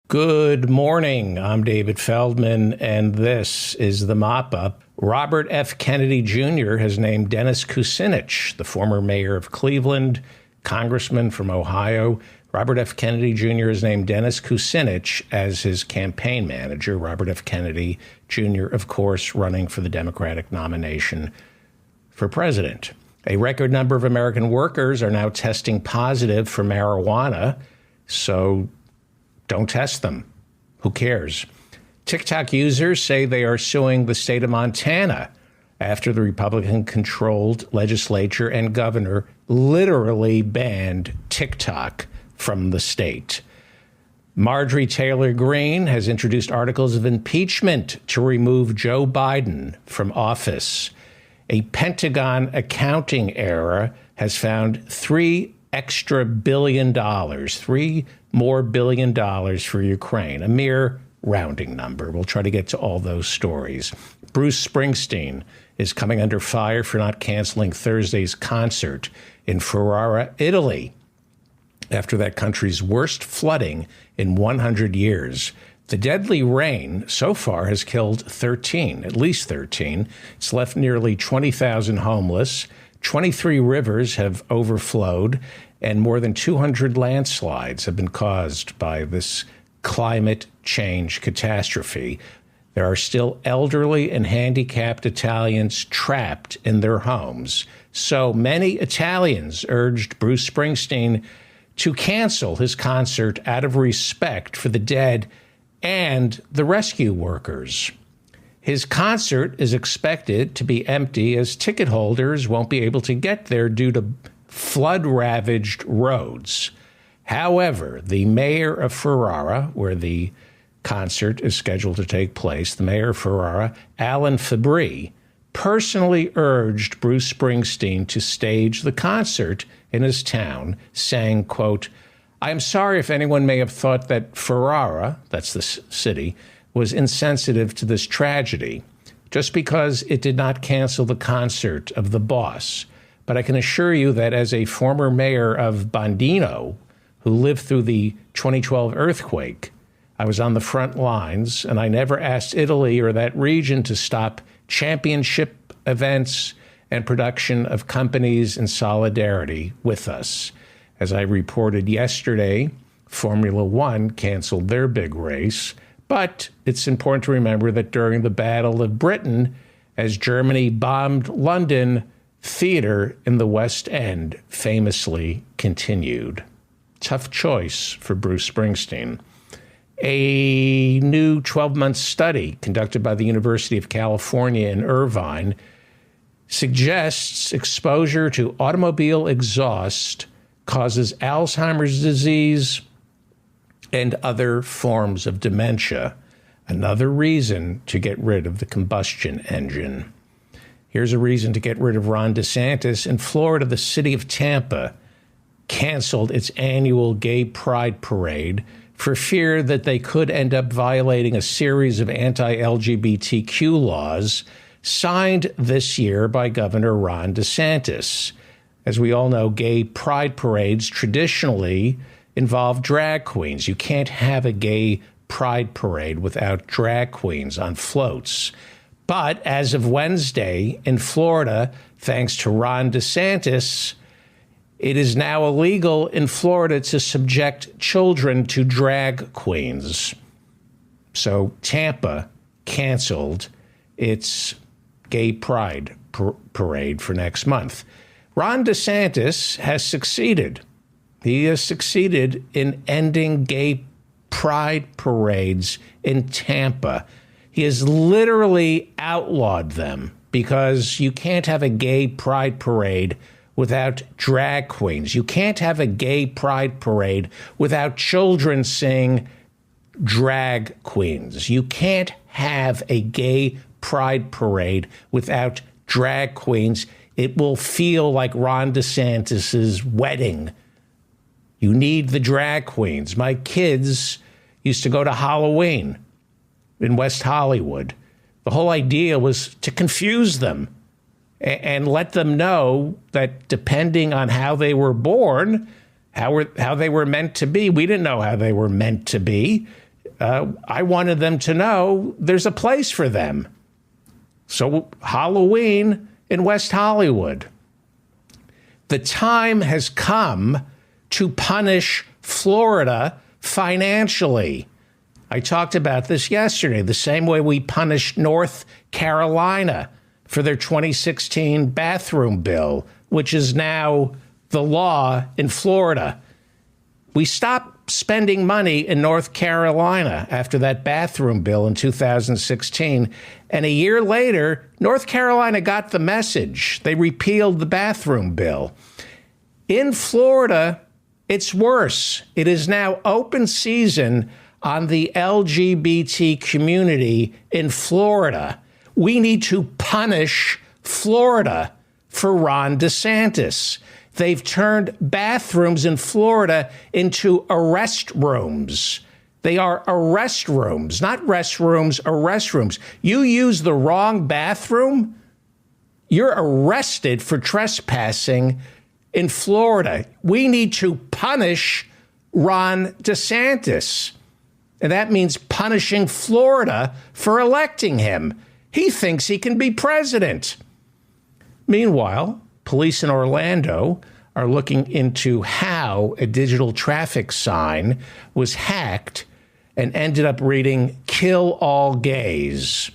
Good morning. I'm David Feldman, and this is the Mop-Up. Robert F. Kennedy Jr. has named Dennis Kucinich, the former mayor of Cleveland, congressman from Ohio. Robert F. Kennedy Jr. has named Dennis Kucinich as his campaign manager. Robert F. Kennedy Jr., of course, running for the Democratic nomination for president. A record number of American workers are now testing positive for marijuana, so don't test them. Who cares? TikTok users say they are suing the state of Montana after the Republican-controlled legislature and governor literally banned TikTok from the state. Marjorie Taylor Greene has introduced articles of impeachment to remove Joe Biden from office. A Pentagon accounting error has found $3 billion, $3 more billion for Ukraine, a mere rounding number. We'll try to get to all those stories. Bruce Springsteen is coming under fire for not canceling Thursday's concert in Ferrara, Italy, after that country's worst flooding in 100 years. The deadly rain so far has killed 13, at least 13. It's left nearly 20,000 homeless. 23 rivers have overflowed, and more than 200 landslides have been caused by this climate change catastrophe. There are still elderly and handicapped Italians trapped in their homes. So many Italians urged Bruce Springsteen to cancel his concert out of respect for the dead and the rescue workers. His concert is expected to be empty as ticket holders won't be able to get there due to flood-ravaged roads. However, the mayor of Ferrara, where the concert is scheduled to take place, the mayor of Ferrara, Alan Fabry, personally urged Bruce Springsteen to stage the concert in his town, saying, quote, "I am sorry if anyone may have thought that Ferrara," that's the city, "was insensitive to this tragedy, just because it did not cancel the concert of the boss. But I can assure you that as a former mayor of Bondino, who lived through the 2012 earthquake, I was on the front lines, and I never asked Italy or that region to stop championship events and production of companies in solidarity with us. As I reported yesterday, Formula One canceled their big race, but it's important to remember that during the Battle of Britain, as Germany bombed London, theater in the West End famously continued." Tough choice for Bruce Springsteen. A new 12-month study conducted by the University of California in Irvine suggests exposure to automobile exhaust causes Alzheimer's disease and other forms of dementia. Another reason to get rid of the combustion engine. Here's a reason to get rid of Ron DeSantis. In Florida, the city of Tampa canceled its annual gay pride parade for fear that they could end up violating a series of anti-LGBTQ laws signed this year by Governor Ron DeSantis. As we all know, gay pride parades traditionally involve drag queens. You can't have a gay pride parade without drag queens on floats. But as of Wednesday in Florida, thanks to Ron DeSantis, it is now illegal in Florida to subject children to drag queens. So Tampa canceled its gay pride parade for next month. Ron DeSantis has succeeded. He has succeeded in ending gay pride parades in Tampa. He has literally outlawed them because you can't have a gay pride parade without drag queens. You can't have a gay pride parade without children sing drag queens. You can't have a gay pride parade without drag queens. It will feel like Ron DeSantis's wedding. You need the drag queens. My kids used to go to Halloween in West Hollywood. The whole idea was to confuse them and let them know that depending on how they were born, how they were meant to be. We didn't know how they were meant to be. I wanted them to know there's a place for them. So Halloween in West Hollywood. The time has come to punish Florida financially. I talked about this yesterday, the same way we punished North Carolina for their 2016 bathroom bill, which is now the law in Florida. We stopped spending money in North Carolina after that bathroom bill in 2016. And a year later, North Carolina got the message. They repealed the bathroom bill. In Florida, it's worse. It is now open season on the LGBT community in Florida. We need to punish Florida for Ron DeSantis. They've turned bathrooms in Florida into arrest rooms. They are arrest rooms, not restrooms, arrest rooms. You use the wrong bathroom, you're arrested for trespassing in Florida. We need to punish Ron DeSantis. And that means punishing Florida for electing him. He thinks he can be president. Meanwhile, police in Orlando are looking into how a digital traffic sign was hacked and ended up reading "Kill all gays."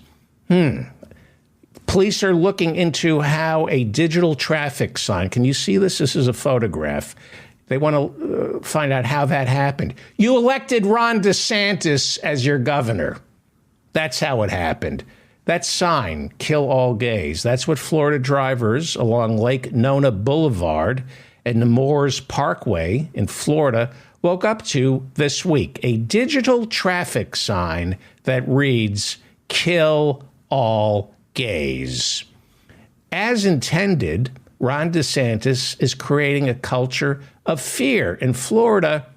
Police are looking into how a digital traffic sign, can you see this? This is a photograph. They want to find out how that happened. You elected Ron DeSantis as your governor. That's how it happened. That sign, "Kill all gays," that's what Florida drivers along Lake Nona Boulevard and Nemours Parkway in Florida woke up to this week. A digital traffic sign that reads, "Kill all gays." As intended, Ron DeSantis is creating a culture of fear in Florida,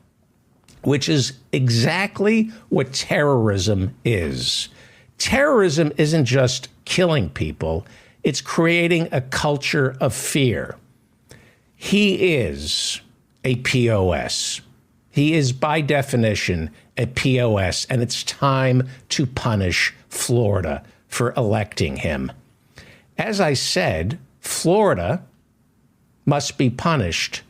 which is exactly what terrorism is. Terrorism isn't just killing people, it's creating a culture of fear. He is a POS. He is, by definition, a POS, and it's time to punish Florida for electing him. As I said, Florida must be punished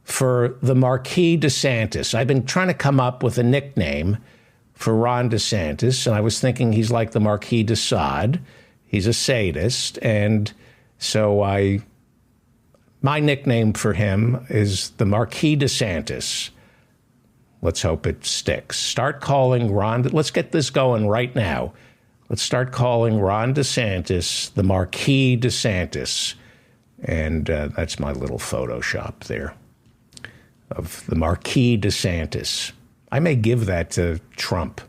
for the Marquis DeSantis. I've been trying to come up with a nickname for Ron DeSantis, and I was thinking he's like the Marquis de Sade. He's a sadist, and so my nickname for him is the Marquis DeSantis. Let's hope it sticks. Start calling Ron. Let's get this going right now. Let's start calling Ron DeSantis the Marquis DeSantis. And that's my little Photoshop there of the Marquis DeSantis. I may give that to Trump.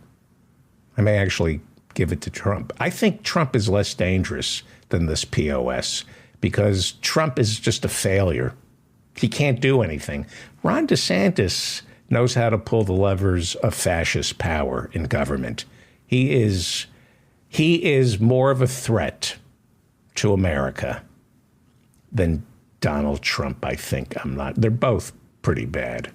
I may actually give it to Trump. I think Trump is less dangerous than this POS because Trump is just a failure. He can't do anything. Ron DeSantis knows how to pull the levers of fascist power in government. He is more of a threat to America than Donald Trump, I think. They're both pretty bad.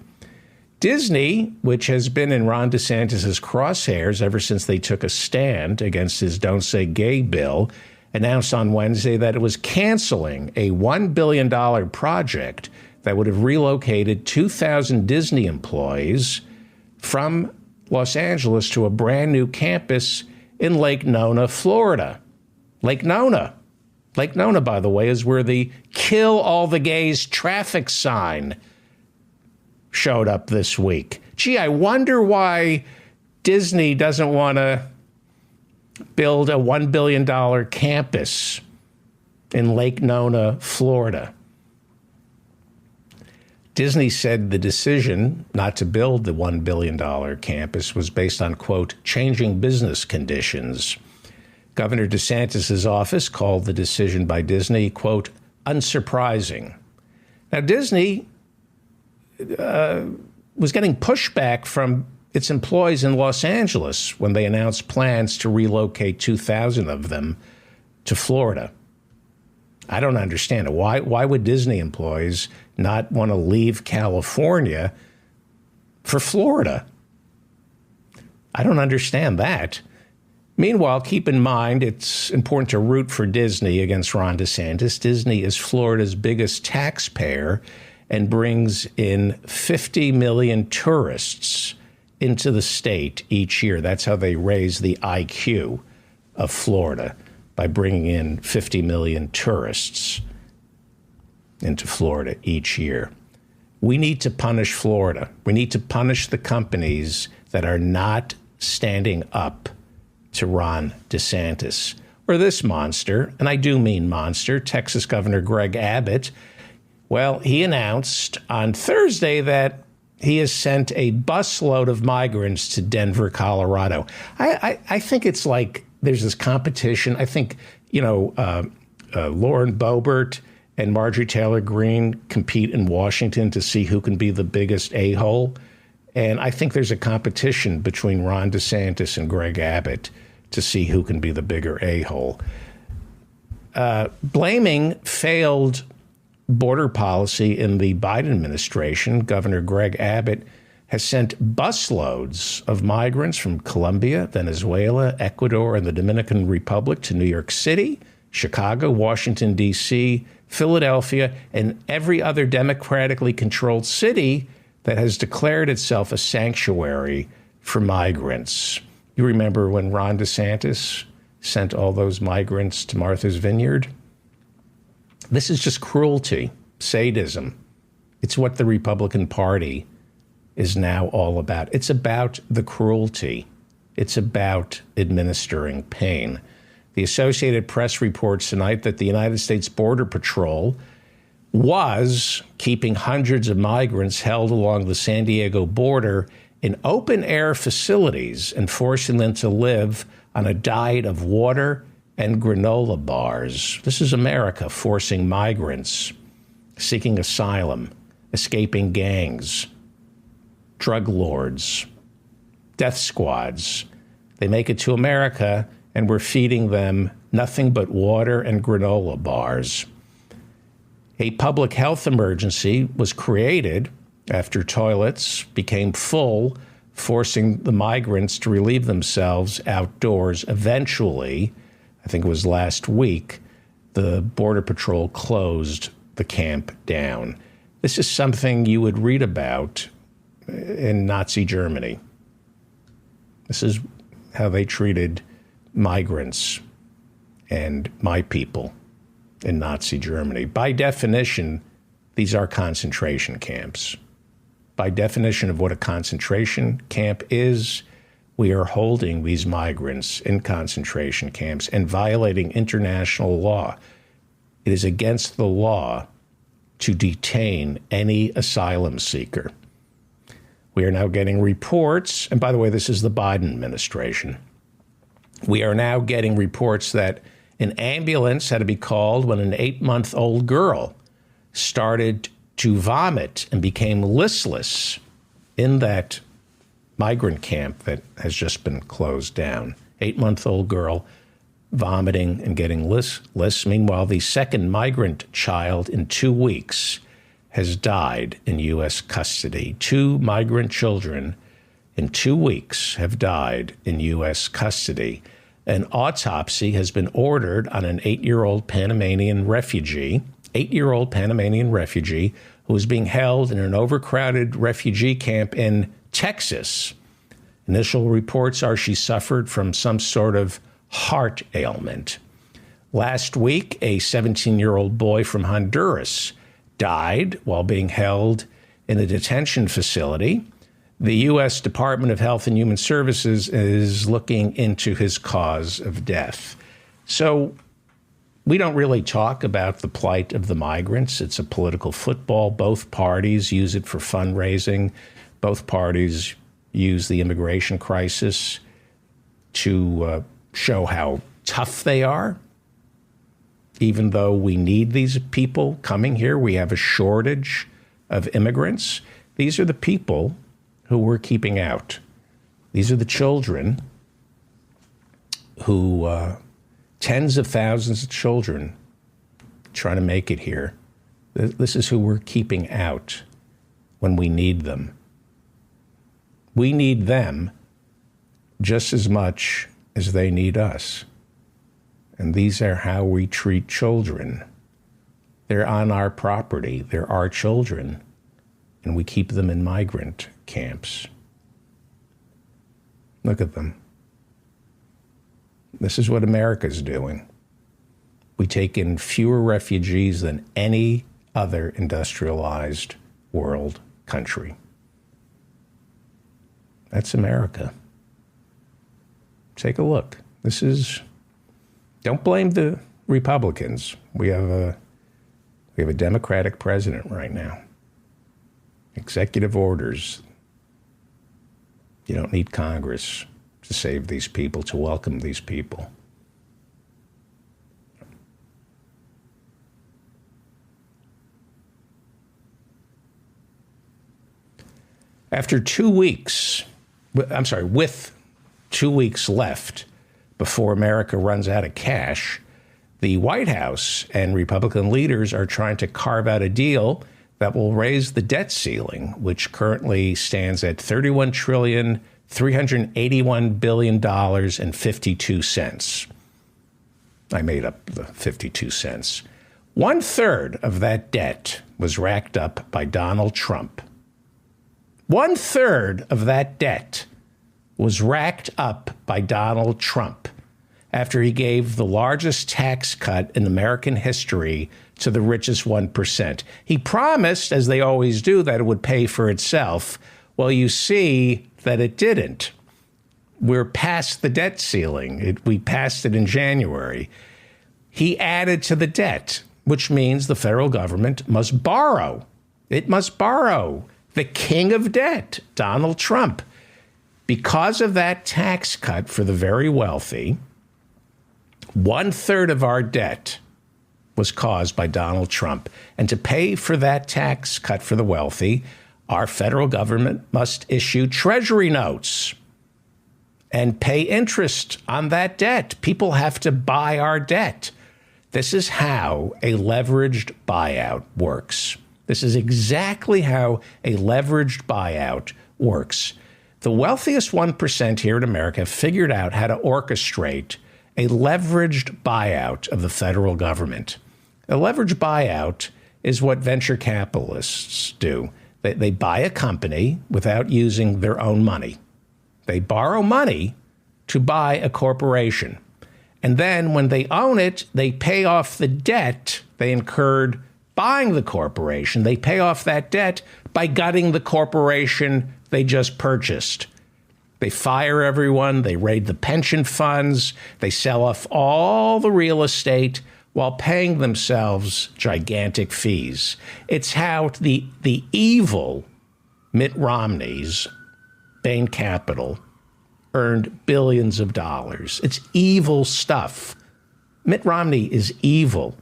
Disney, which has been in Ron DeSantis' crosshairs ever since they took a stand against his Don't Say Gay bill, announced on Wednesday that it was canceling a $1 billion project that would have relocated 2,000 Disney employees from Los Angeles to a brand new campus in Lake Nona, Florida. Lake Nona. Lake Nona, by the way, is where the "Kill all the gays" traffic sign showed up this week. Gee, I wonder why Disney doesn't want to build a $1 billion campus in Lake Nona, Florida. Disney said the decision not to build the $1 billion campus was based on, quote, changing business conditions. Governor DeSantis' office called the decision by Disney, quote, unsurprising. Now, Disney was getting pushback from its employees in Los Angeles when they announced plans to relocate 2,000 of them to Florida. I don't understand it. Why would Disney employees not want to leave California for Florida? I don't understand that. Meanwhile, keep in mind, it's important to root for Disney against Ron DeSantis. Disney is Florida's biggest taxpayer and brings in 50 million tourists into the state each year. That's how they raise the IQ of Florida, by bringing in 50 million tourists into Florida each year. We need to punish Florida. We need to punish the companies that are not standing up to Ron DeSantis or this monster, and I do mean monster, Texas Governor Greg Abbott. Well, he announced on Thursday that he has sent a busload of migrants to Denver, Colorado. I think it's like there's this competition. I think, Lauren Boebert and Marjorie Taylor Greene compete in Washington to see who can be the biggest a-hole. And I think there's a competition between Ron DeSantis and Greg Abbott to see who can be the bigger a-hole. Blaming failed border policy in the Biden administration, Governor Greg Abbott has sent busloads of migrants from Colombia, Venezuela, Ecuador, and the Dominican Republic to New York City, Chicago, Washington, D.C., Philadelphia, and every other democratically controlled city that has declared itself a sanctuary for migrants. You remember when Ron DeSantis sent all those migrants to Martha's Vineyard? This is just cruelty, sadism. It's what the Republican Party is now all about. It's about the cruelty. It's about administering pain. The Associated Press reports tonight that the United States Border Patrol was keeping hundreds of migrants held along the San Diego border in open-air facilities and forcing them to live on a diet of water and granola bars. This is America forcing migrants seeking asylum, escaping gangs, drug lords, death squads. They make it to America, and we're feeding them nothing but water and granola bars. A public health emergency was created after toilets became full, forcing the migrants to relieve themselves outdoors. Eventually, I think it was last week, the Border Patrol closed the camp down. This is something you would read about in Nazi Germany. This is how they treated migrants and my people in Nazi Germany. By definition, these are concentration camps. By definition of what a concentration camp is, we are holding these migrants in concentration camps and violating international law. It is against the law to detain any asylum seeker. We are now getting reports, and by the way, this is the Biden administration. We are now getting reports that an ambulance had to be called when an 8-month-old girl started to vomit and became listless in that migrant camp that has just been closed down. 8-month-old girl vomiting and getting listless. Meanwhile, the second migrant child in 2 weeks has died in U.S. custody. 2 migrant children in 2 weeks have died in U.S. custody. An autopsy has been ordered on an 8-year-old Panamanian refugee, who was being held in an overcrowded refugee camp in Texas. Initial reports are she suffered from some sort of heart ailment. Last week, a 17-year-old boy from Honduras died while being held in a detention facility. The U.S. Department of Health and Human Services is looking into his cause of death. So we don't really talk about the plight of the migrants. It's a political football. Both parties use it for fundraising. Both parties use the immigration crisis to show how tough they are. Even though we need these people coming here, we have a shortage of immigrants. These are the people who we're keeping out. These are the children who, tens of thousands of children trying to make it here. This is who we're keeping out when we need them. We need them just as much as they need us. And these are how we treat children. They're on our property. They're our children. And we keep them in migrant camps. Look at them. This is what America's doing. We take in fewer refugees than any other industrialized world country. That's America. Take a look. Don't blame the Republicans. We have a Democratic president right now. Executive orders. You don't need Congress to save these people, to welcome these people. With 2 weeks left before America runs out of cash, the White House and Republican leaders are trying to carve out a deal that will raise the debt ceiling, which currently stands at $31,381 billion and 52 cents. I made up the 52 cents. 1/3 of that debt was racked up by Donald Trump. 1/3 of that debt was racked up by Donald Trump after he gave the largest tax cut in American history to the richest 1%. He promised, as they always do, that it would pay for itself. Well, you see that it didn't. We're past the debt ceiling. We passed it in January. He added to the debt, which means the federal government must borrow. It must borrow. The king of debt, Donald Trump. Because of that tax cut for the very wealthy, 1/3 of our debt was caused by Donald Trump. And to pay for that tax cut for the wealthy, our federal government must issue treasury notes and pay interest on that debt. People have to buy our debt. This is how a leveraged buyout works. This is exactly how a leveraged buyout works. The wealthiest 1% here in America figured out how to orchestrate a leveraged buyout of the federal government. A leveraged buyout is what venture capitalists do. They buy a company without using their own money. They borrow money to buy a corporation. And then when they own it, they pay off the debt they incurred buying the corporation. They pay off that debt by gutting the corporation they just purchased. They fire everyone, they raid the pension funds, they sell off all the real estate while paying themselves gigantic fees. It's how the evil Mitt Romney's Bain Capital earned billions of dollars. It's evil stuff. Mitt Romney is evil.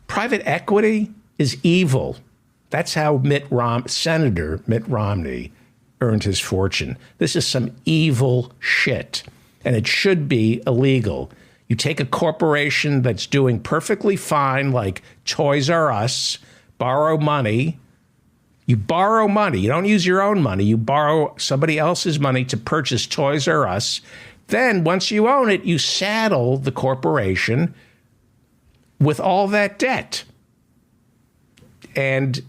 Private equity is evil. That's how Senator Mitt Romney earned his fortune. This is some evil shit, and it should be illegal. You take a corporation that's doing perfectly fine, like Toys R Us, borrow money. You borrow money. You don't use your own money. You borrow somebody else's money to purchase Toys R Us. Then, once you own it, you saddle the corporation with all that debt. And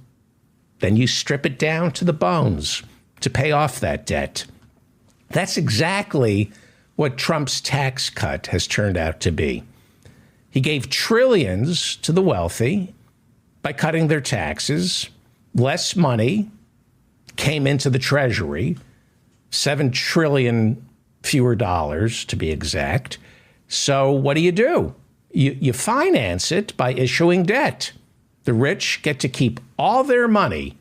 then you strip it down to the bones to pay off that debt. That's exactly what Trump's tax cut has turned out to be. He gave trillions to the wealthy by cutting their taxes. Less money came into the Treasury, $7 trillion fewer dollars to be exact. So what do? You finance it by issuing debt. The rich get to keep all their money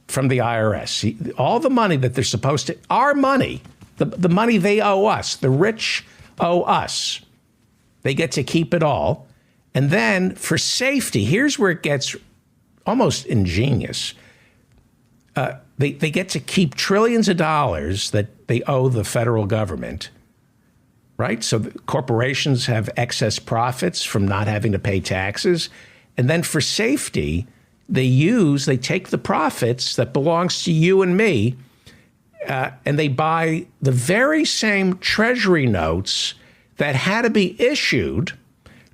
from the IRS, all the money that they're supposed to, our money, the money they owe us, the rich owe us. They get to keep it all. And then for safety, here's where it gets almost ingenious. They get to keep trillions of dollars that they owe the federal government, right? So the corporations have excess profits from not having to pay taxes. And then for safety, they take the profits that belongs to you and me, and they buy the very same Treasury notes that had to be issued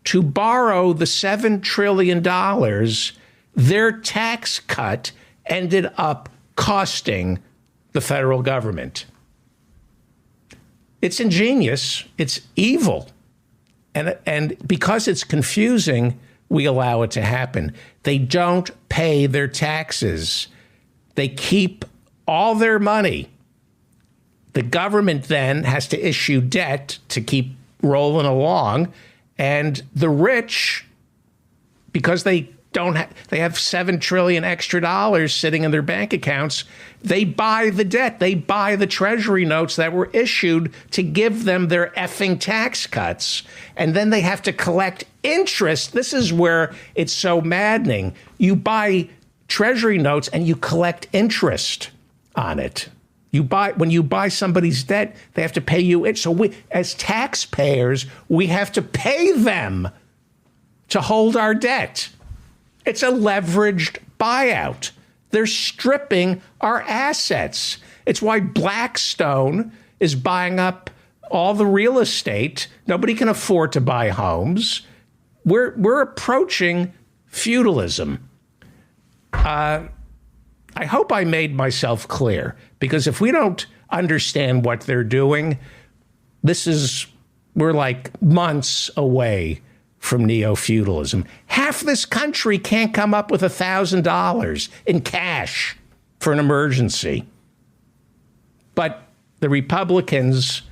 to borrow the $7 trillion their tax cut ended up costing the federal government. It's ingenious. It's evil. And because it's confusing, we allow it to happen. They don't pay their taxes. They keep all their money. The government then has to issue debt to keep rolling along. And the rich, because they have $7 trillion extra dollars sitting in their bank accounts, they buy the debt. They buy the Treasury notes that were issued to give them their effing tax cuts. And then they have to collect interest. This is where it's so maddening. You buy Treasury notes and you collect interest on it. When you buy somebody's debt, they have to pay you it. So we, as taxpayers, we have to pay them to hold our debt. It's a leveraged buyout. They're stripping our assets. It's why Blackstone is buying up all the real estate. Nobody can afford to buy homes. We're approaching feudalism. I hope I made myself clear, because if we don't understand what they're doing, we're like months away from neo-feudalism. Half this country can't come up with $1,000 in cash for an emergency. But the Republicans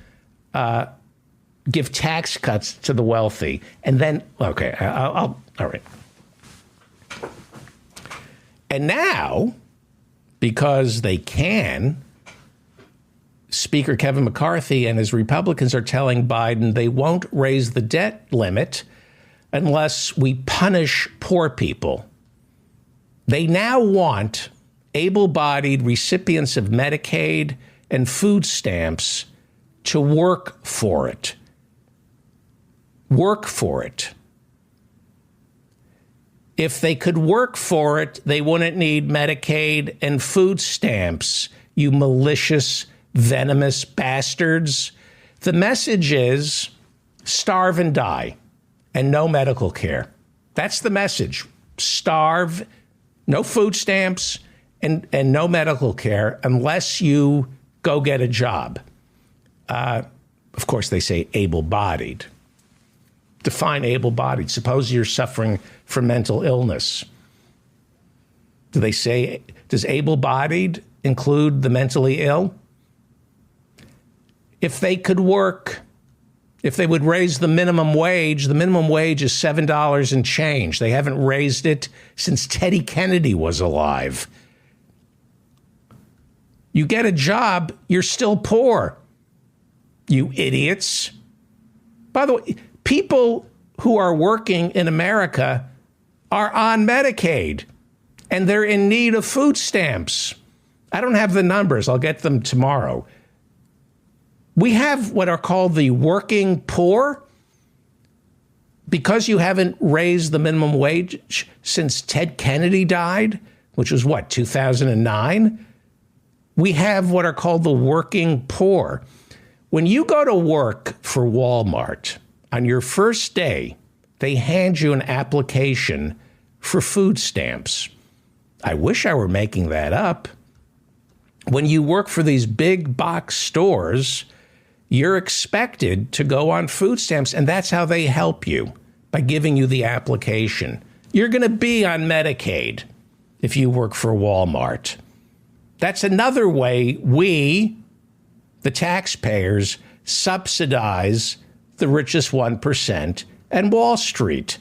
give tax cuts to the wealthy. And then, okay, all right. And now, because they can, Speaker Kevin McCarthy and his Republicans are telling Biden they won't raise the debt limit unless we punish poor people. They now want able-bodied recipients of Medicaid and food stamps to work for it. Work for it. If they could work for it, they wouldn't need Medicaid and food stamps, you malicious, venomous bastards. The message is starve and die and no medical care. That's the message. Starve, no food stamps, and no medical care unless you go get a job. Of course, they say able-bodied. Define able-bodied. Suppose you're suffering from mental illness. Do they say, does able-bodied include the mentally ill? If they could work, if they would raise the minimum wage is $7 and change. They haven't raised it since Teddy Kennedy was alive. You get a job, you're still poor, you idiots. By the way, people who are working in America are on Medicaid, and they're in need of food stamps. I don't have the numbers. I'll get them tomorrow. We have what are called the working poor. Because you haven't raised the minimum wage since Ted Kennedy died, which was what, 2009? We have what are called the working poor. When you go to work for Walmart, on your first day, they hand you an application for food stamps. I wish I were making that up. When you work for these big box stores, you're expected to go on food stamps, and that's how they help you, by giving you the application. You're going to be on Medicaid if you work for Walmart. That's another way we, the taxpayers, subsidize the richest 1% and Wall Street.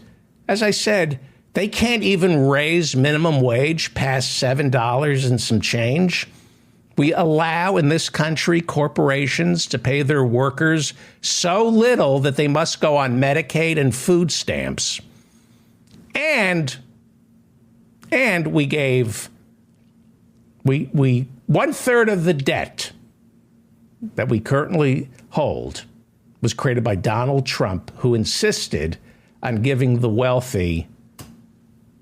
As I said, they can't even raise minimum wage past $7 and some change. We allow in this country corporations to pay their workers so little that they must go on Medicaid and food stamps. And we gave 1/3 of the debt that we currently hold was created by Donald Trump, who insisted on giving the wealthy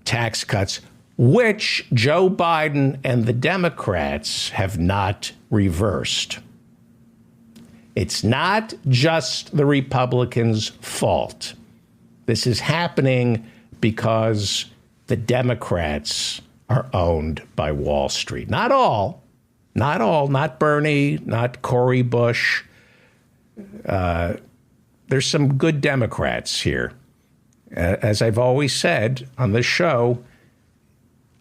tax cuts which Joe Biden and the Democrats have not reversed. It's not just the Republicans' fault. This is happening because the Democrats are owned by Wall Street. Not all, not Bernie, not Cori Bush. There's some good Democrats here. As I've always said on this show,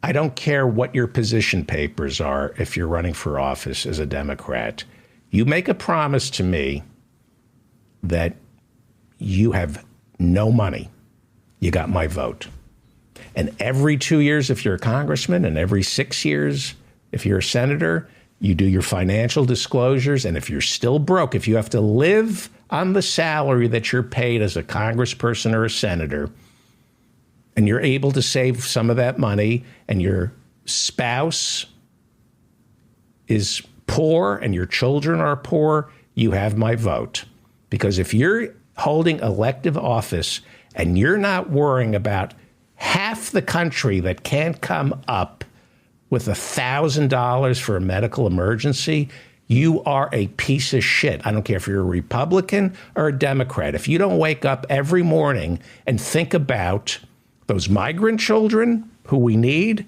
I don't care what your position papers are if you're running for office as a Democrat. You make a promise to me that you have no money. You got my vote. And every 2 years, if you're a congressman, and every 6 years, if you're a senator, you do your financial disclosures. And if you're still broke, if you have to live on the salary that you're paid as a congressperson or a senator, and you're able to save some of that money, and your spouse is poor and your children are poor, you have my vote. Because if you're holding elective office and you're not worrying about half the country that can't come up with $1,000 for a medical emergency, you are a piece of shit. I don't care if you're a Republican or a Democrat. If you don't wake up every morning and think about those migrant children who we need,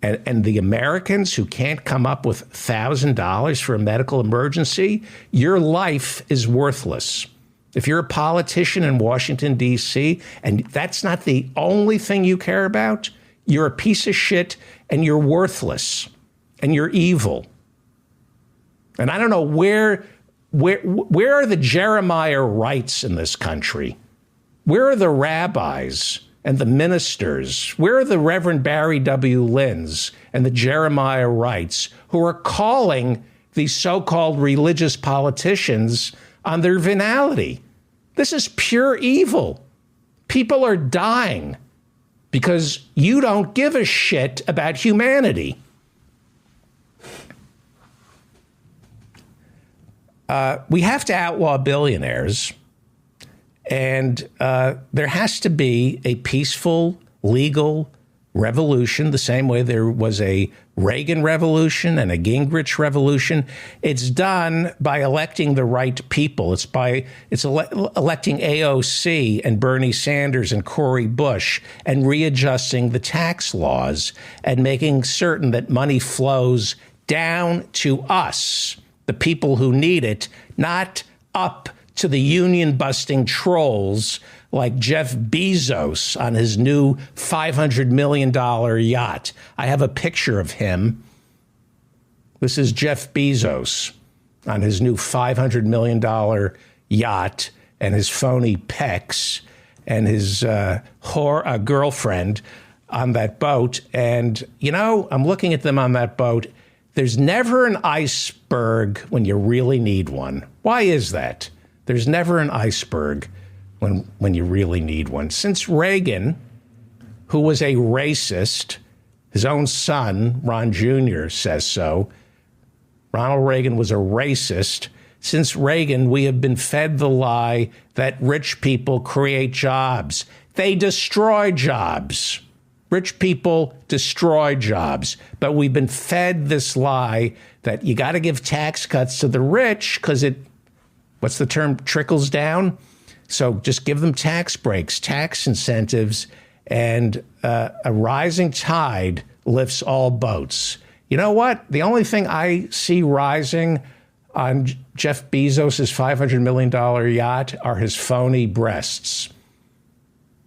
and the Americans who can't come up with $1,000 for a medical emergency, your life is worthless. If you're a politician in Washington, D.C., and that's not the only thing you care about, you're a piece of shit and you're worthless and you're evil. And I don't know where are the Jeremiah Wrights in this country? Where are the rabbis and the ministers? Where are the Reverend Barry W. Linds and the Jeremiah Wrights who are calling these so-called religious politicians on their venality? This is pure evil. People are dying because you don't give a shit about humanity. We have to outlaw billionaires. And there has to be a peaceful, legal revolution, the same way there was a Reagan revolution and a Gingrich revolution. It's done by electing the right people. It's electing AOC and Bernie Sanders and Cori Bush and readjusting the tax laws and making certain that money flows down to us, the people who need it, not up to the union-busting trolls like Jeff Bezos on his new $500 million yacht. I have a picture of him. This is Jeff Bezos on his new $500 million yacht and his phony pecs and his girlfriend on that boat. And, you know, I'm looking at them on that boat. There's never an iceberg when you really need one. Why is that? There's never an iceberg when you really need one. Since Reagan, who was a racist, his own son, Ron Jr., says so. Ronald Reagan was a racist. Since Reagan, we have been fed the lie that rich people create jobs. They destroy jobs. Rich people destroy jobs. But we've been fed this lie that you got to give tax cuts to the rich because it, what's the term, trickles down? So just give them tax breaks, tax incentives, and a rising tide lifts all boats. You know what? The only thing I see rising on Jeff Bezos' $500 million yacht are his phony breasts.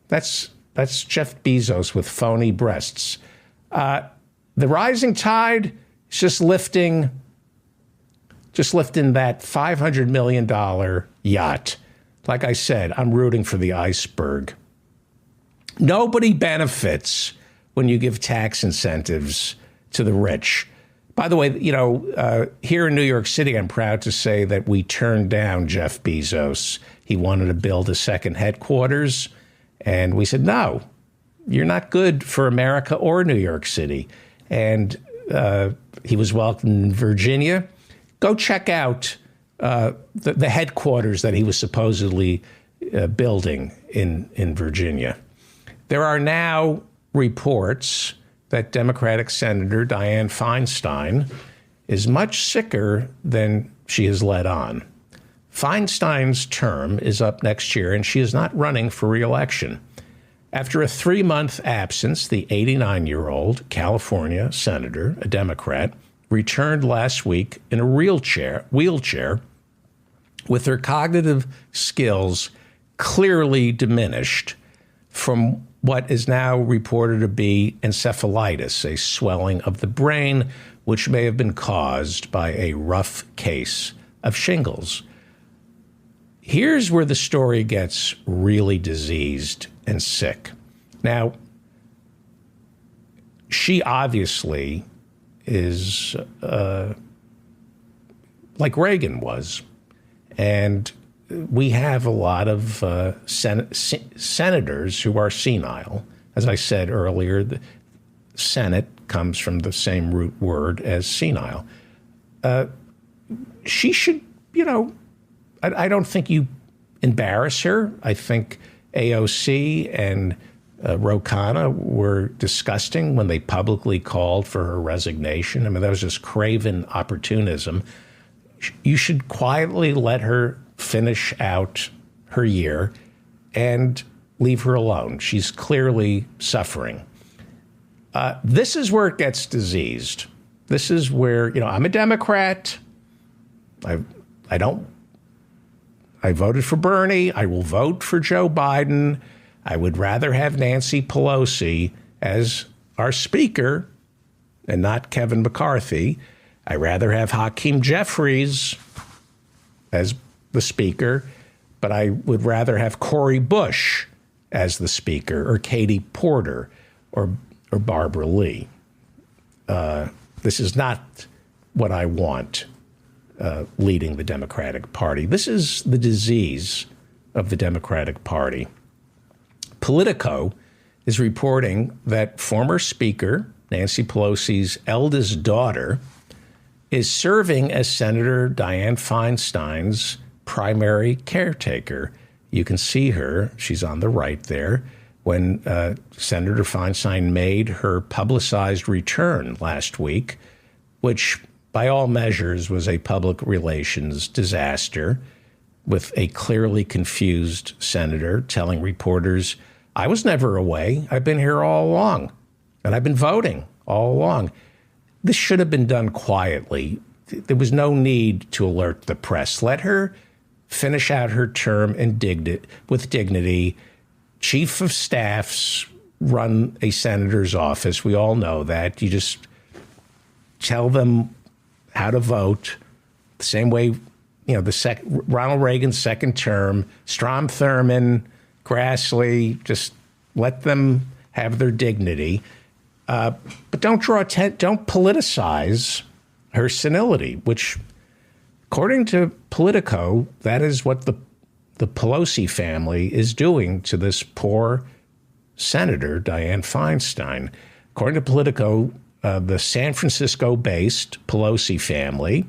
That's Jeff Bezos with phony breasts. The rising tide is just lifting that $500 million yacht. Like I said, I'm rooting for the iceberg. Nobody benefits when you give tax incentives to the rich. By the way, you know, here in New York City, I'm proud to say that we turned down Jeff Bezos. He wanted to build a second headquarters. And we said, no, you're not good for America or New York City. And he was welcomed in Virginia. Go check out the headquarters that he was supposedly building in Virginia. There are now reports that Democratic Senator Dianne Feinstein is much sicker than she has let on. Feinstein's term is up next year, and she is not running for re-election. After a 3-month absence, the 89-year-old California senator, a Democrat, returned last week in a wheelchair with her cognitive skills clearly diminished from what is now reported to be encephalitis, a swelling of the brain, which may have been caused by a rough case of shingles. Here's where the story gets really diseased and sick. Now, she obviously is like Reagan was. And we have a lot of senators who are senile. As I said earlier, the Senate comes from the same root word as senile. She should, I don't think you embarrass her. I think AOC and Ro Khanna were disgusting when they publicly called for her resignation. I mean, that was just craven opportunism. You should quietly let her finish out her year and leave her alone. She's clearly suffering. This is where it gets diseased. This is where, I'm a Democrat. I voted for Bernie. I will vote for Joe Biden. I would rather have Nancy Pelosi as our speaker and not Kevin McCarthy. I'd rather have Hakeem Jeffries as the speaker, but I would rather have Cori Bush as the speaker, or Katie Porter, or Barbara Lee. This is not what I want leading the Democratic Party. This is the disease of the Democratic Party. Politico is reporting that former Speaker Nancy Pelosi's eldest daughter is serving as Senator Dianne Feinstein's primary caretaker. You can see her. She's on the right there. When Senator Feinstein made her publicized return last week, which by all measures was a public relations disaster, with a clearly confused senator telling reporters, I was never away. I've been here all along, and I've been voting all along. This should have been done quietly. There was no need to alert the press. Let her finish out her term with dignity. Chief of staffs run a senator's office. We all know that. You just tell them how to vote the same way, Ronald Reagan's second term, Strom Thurmond, Grassley, just let them have their dignity. But don't politicize her senility, which, according to Politico, that is what the Pelosi family is doing to this poor Senator Dianne Feinstein. According to Politico, the San Francisco-based Pelosi family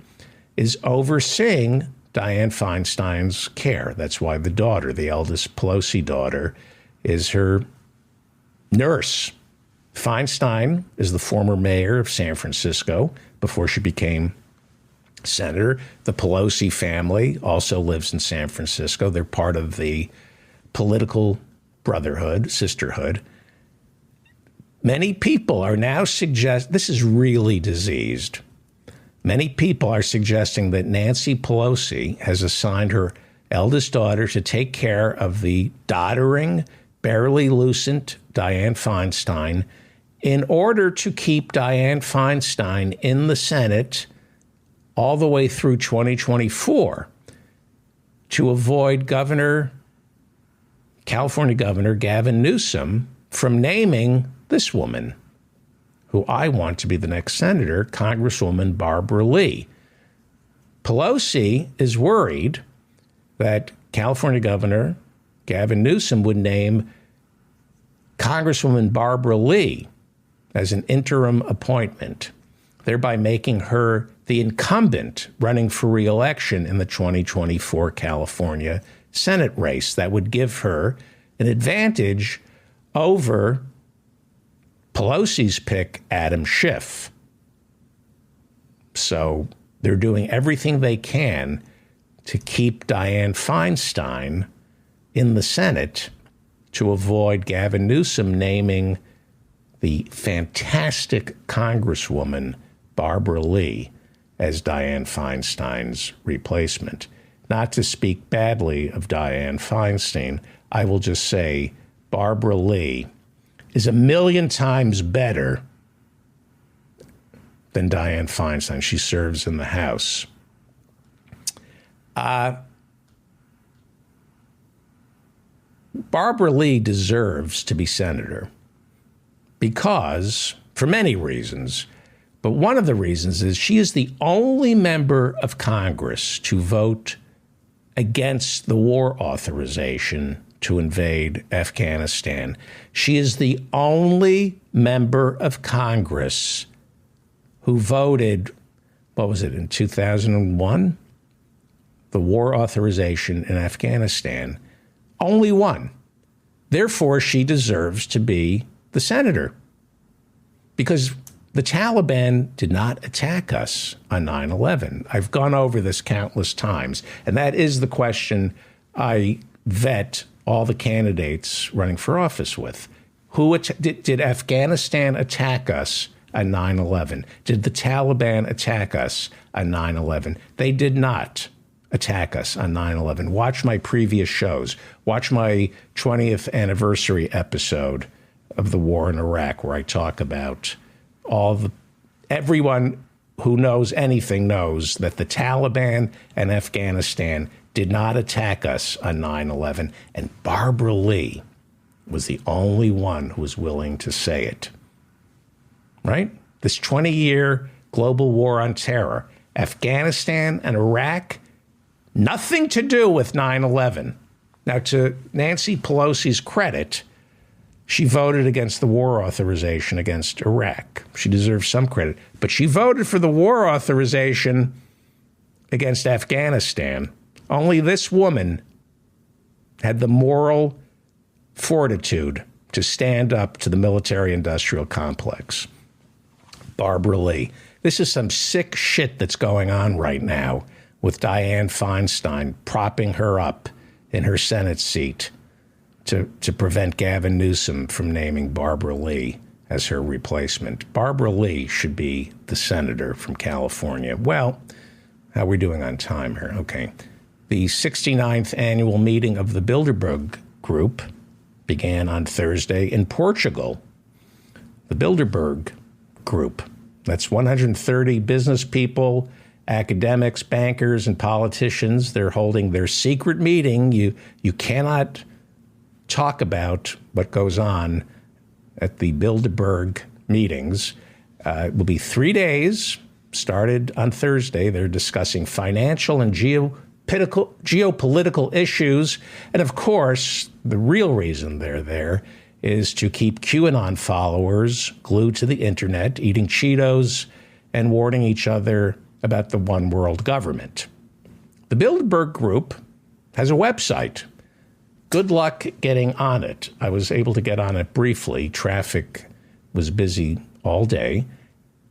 is overseeing Dianne Feinstein's care. That's why the daughter, the eldest Pelosi daughter, is her nurse. Feinstein is the former mayor of San Francisco before she became senator. The Pelosi family also lives in San Francisco. They're part of the political brotherhood, sisterhood. Many people are now this is really diseased. Many people are suggesting that Nancy Pelosi has assigned her eldest daughter to take care of the doddering, barely lucent Dianne Feinstein in order to keep Dianne Feinstein in the Senate all the way through 2024 to avoid California Governor Gavin Newsom from naming this woman, who I want to be the next senator, Congresswoman Barbara Lee. Pelosi is worried that California Governor Gavin Newsom would name Congresswoman Barbara Lee as an interim appointment, thereby making her the incumbent running for re-election in the 2024 California Senate race. That would give her an advantage over Pelosi's pick, Adam Schiff. So they're doing everything they can to keep Dianne Feinstein in the Senate to avoid Gavin Newsom naming the fantastic Congresswoman Barbara Lee as Dianne Feinstein's replacement. Not to speak badly of Dianne Feinstein, I will just say Barbara Lee is 1,000,000 times better than Dianne Feinstein. She serves in the House. Barbara Lee deserves to be senator because, for many reasons, but one of the reasons is she is the only member of Congress to vote against the war authorization to invade Afghanistan. She is the only member of Congress who voted, what was it, in 2001? The war authorization in Afghanistan. Only one. Therefore, she deserves to be the senator because the Taliban did not attack us on 9/11. I've gone over this countless times, and that is the question I vet all the candidates running for office with. Did Afghanistan attack us on 9/11? Did the Taliban attack us on 9/11? They did not attack us on 9/11. Watch my previous shows. Watch my 20th anniversary episode of the war in Iraq, where I talk about everyone who knows anything knows that the Taliban and Afghanistan did not attack us on 9/11. And Barbara Lee was the only one who was willing to say it. Right? This 20-year global war on terror, Afghanistan and Iraq, nothing to do with 9/11. Now, to Nancy Pelosi's credit, she voted against the war authorization against Iraq. She deserves some credit. But she voted for the war authorization against Afghanistan. Only this woman had the moral fortitude to stand up to the military-industrial complex. Barbara Lee. This is some sick shit that's going on right now with Dianne Feinstein propping her up in her Senate seat to prevent Gavin Newsom from naming Barbara Lee as her replacement. Barbara Lee should be the senator from California. Well, how are we doing on time here? Okay. The 69th annual meeting of the Bilderberg Group began on Thursday in Portugal. The Bilderberg Group, that's 130 business people, academics, bankers, and politicians. They're holding their secret meeting. You cannot talk about what goes on at the Bilderberg meetings. It will be 3 days, started on Thursday. They're discussing financial and geopolitical issues. And of course, the real reason they're there is to keep QAnon followers glued to the internet, eating Cheetos and warning each other about the one world government. The Bilderberg Group has a website. Good luck getting on it. I was able to get on it briefly. Traffic was busy all day.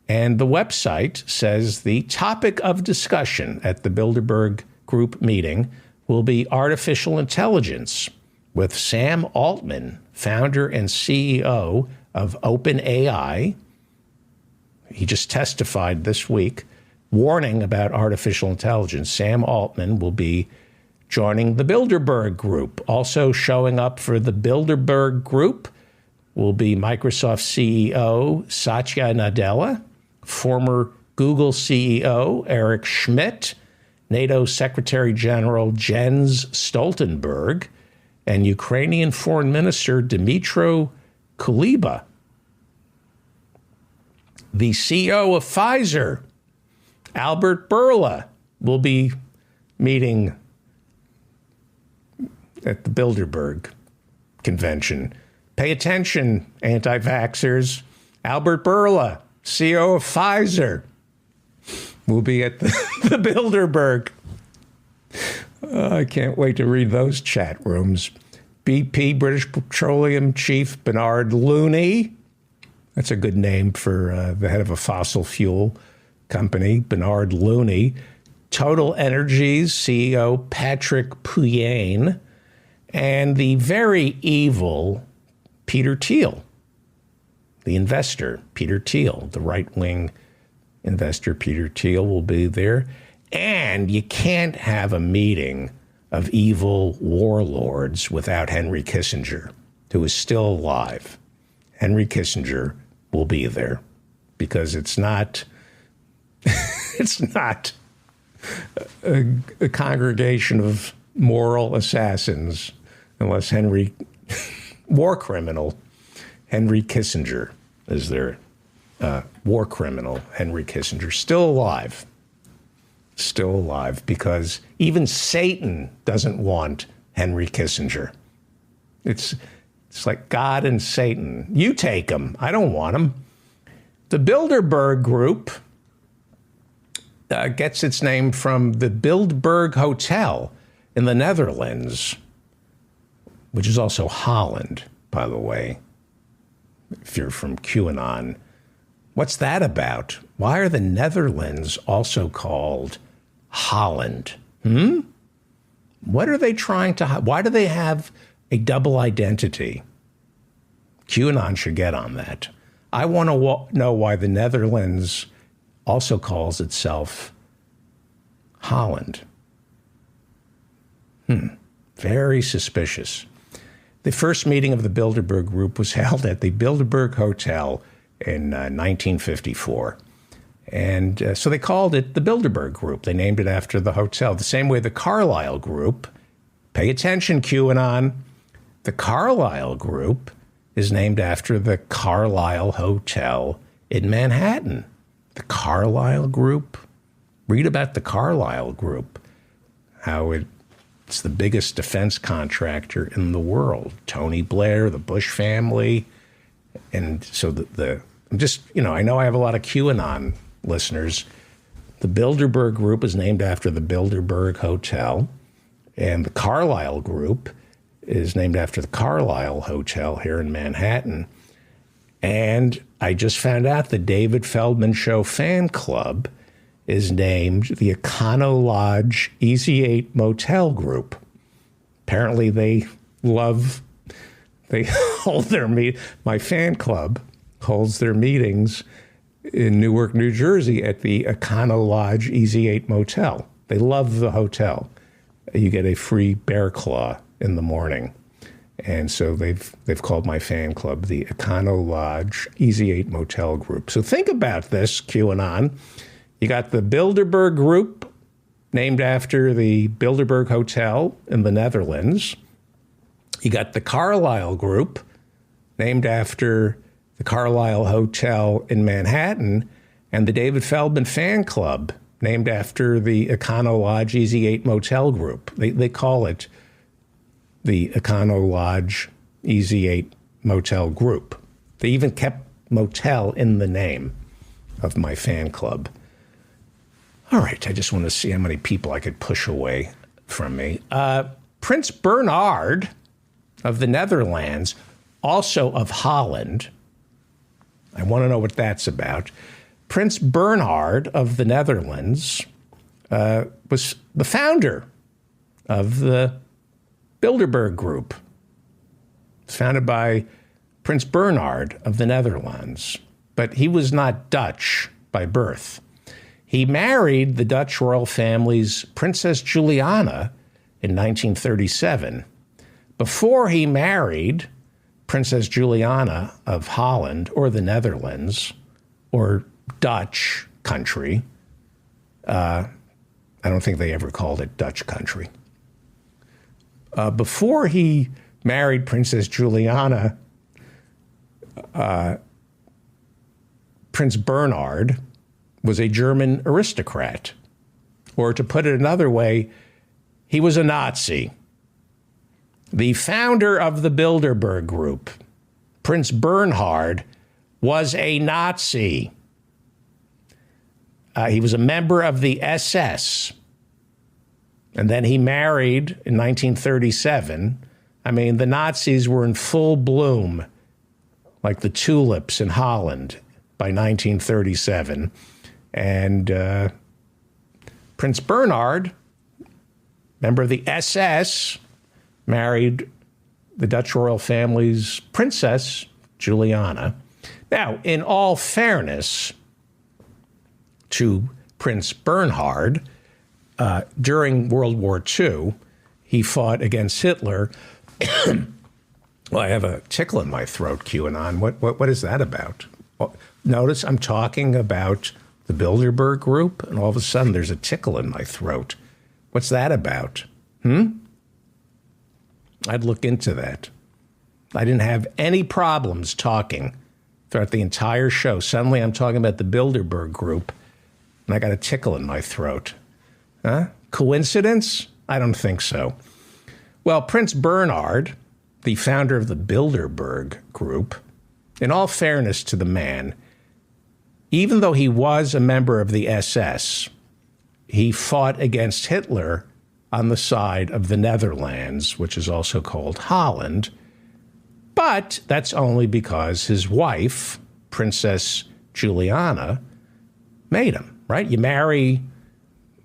And the website says the topic of discussion at the Bilderberg Group meeting will be artificial intelligence with Sam Altman, founder and CEO of OpenAI. He just testified this week, warning about artificial intelligence. Sam Altman will be joining the Bilderberg Group. Also showing up for the Bilderberg Group will be Microsoft CEO Satya Nadella, former Google CEO Eric Schmidt, NATO Secretary General Jens Stoltenberg, and Ukrainian Foreign Minister Dmytro Kuleba. The CEO of Pfizer, Albert Bourla, will be meeting at the Bilderberg convention. Pay attention, anti-vaxxers. Albert Bourla, CEO of Pfizer, will be at the Bilderberg. I can't wait to read those chat rooms. BP, British Petroleum Chief Bernard Looney, That's a good name for the head of a fossil fuel company, Bernard Looney. Total Energies CEO Patrick Pouyanné, and the very evil Peter Thiel, the investor, Peter Thiel, the right-wing investor, Peter Thiel, will be there. And you can't have a meeting of evil warlords without Henry Kissinger, who is still alive. Henry Kissinger will be there because it's not a congregation of moral assassins unless war criminal Henry Kissinger is there. War criminal Henry Kissinger, still alive, because even Satan doesn't want Henry Kissinger. It's like God and Satan. You take him. I don't want him. The Bilderberg Group gets its name from the Bilderberg Hotel in the Netherlands, which is also Holland, by the way, if you're from QAnon. What's that about? Why are the Netherlands also called Holland? What are they trying to hide? Why do they have a double identity? QAnon should get on that. I want to know why the Netherlands also calls itself Holland. Very suspicious. The first meeting of the Bilderberg Group was held at the Bilderberg Hotel in 1954. And so they called it the Bilderberg Group. They named it after the hotel, the same way the Carlyle Group. Pay attention, QAnon. The Carlyle Group is named after the Carlyle Hotel in Manhattan. The Carlyle Group. Read about the Carlyle Group, how it's the biggest defense contractor in the world. Tony Blair, the Bush family. And so I know I have a lot of QAnon listeners. The Bilderberg Group is named after the Bilderberg Hotel, and the Carlyle Group is named after the Carlyle Hotel here in Manhattan. And I just found out the David Feldman Show fan club is named the Econo Lodge Easy 8 Motel Group. Apparently they hold their my fan club holds their meetings in Newark, New Jersey at the Econo Lodge Easy 8 Motel. They love the hotel. You get a free bear claw in the morning. And so they've called my fan club the Econo Lodge Easy 8 Motel Group. So think about this, QAnon. You got the Bilderberg Group, named after the Bilderberg Hotel in the Netherlands. You got the Carlyle Group, named after the Carlyle Hotel in Manhattan, and the David Feldman Fan Club, named after the Econo Lodge Easy 8 Motel Group. They call it the Econo Lodge Easy 8 Motel Group. They even kept motel in the name of my fan club. All right, I just want to see how many people I could push away from me. Prince Bernhard of the Netherlands, also of Holland. I want to know what that's about. Prince Bernhard of the Netherlands was the founder of the Bilderberg Group. It's founded by Prince Bernhard of the Netherlands, but he was not Dutch by birth. He married the Dutch royal family's Princess Juliana in 1937. Before he married Princess Juliana of Holland or the Netherlands or Dutch country, I don't think they ever called it Dutch country. Before he married Princess Juliana, Prince Bernhard was a German aristocrat. Or to put it another way, he was a Nazi. The founder of the Bilderberg Group, Prince Bernhard, was a Nazi. He was a member of the SS. And then he married in 1937. I mean, the Nazis were in full bloom like the tulips in Holland by 1937. And Prince Bernhard, member of the SS, married the Dutch royal family's princess, Juliana. Now, in all fairness to Prince Bernhard, during World War II, he fought against Hitler. Well, I have a tickle in my throat, QAnon. What is that about? Notice I'm talking about the Bilderberg Group, and all of a sudden there's a tickle in my throat. What's that about? I'd look into that. I didn't have any problems talking throughout the entire show. Suddenly I'm talking about the Bilderberg Group, and I got a tickle in my throat. Huh? Coincidence? I don't think so. Well, Prince Bernhard, the founder of the Bilderberg Group, in all fairness to the man, even though he was a member of the SS, he fought against Hitler on the side of the Netherlands, which is also called Holland. But that's only because his wife, Princess Juliana, made him, right? You marry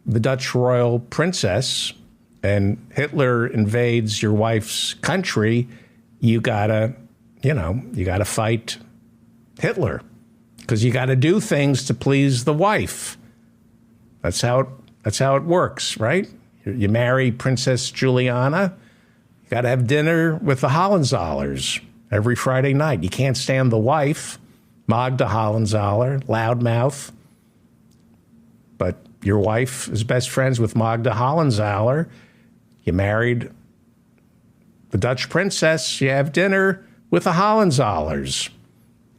the Dutch royal princess and Hitler invades your wife's country, you gotta fight Hitler because you gotta do things to please the wife. That's how it works, right? You marry Princess Juliana, you gotta have dinner with the Hohenzollerns every Friday night. You can't stand the wife, Magda Hollenzoller, loudmouth, but your wife is best friends with Magda Hollenzoller. You married the Dutch princess, you have dinner with the Hohenzollers.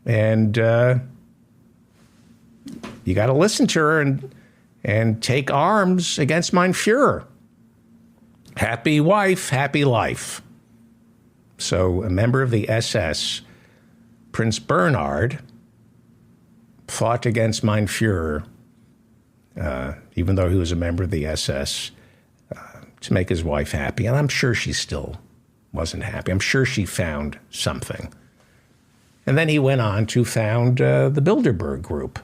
And you got to listen to her and take arms against mein Fuhrer. Happy wife, happy life. So a member of the SS, Prince Bernhard, fought against mein Fuhrer, even though he was a member of the SS, to make his wife happy. And I'm sure she still wasn't happy. I'm sure she found something. And then he went on to found the Bilderberg Group.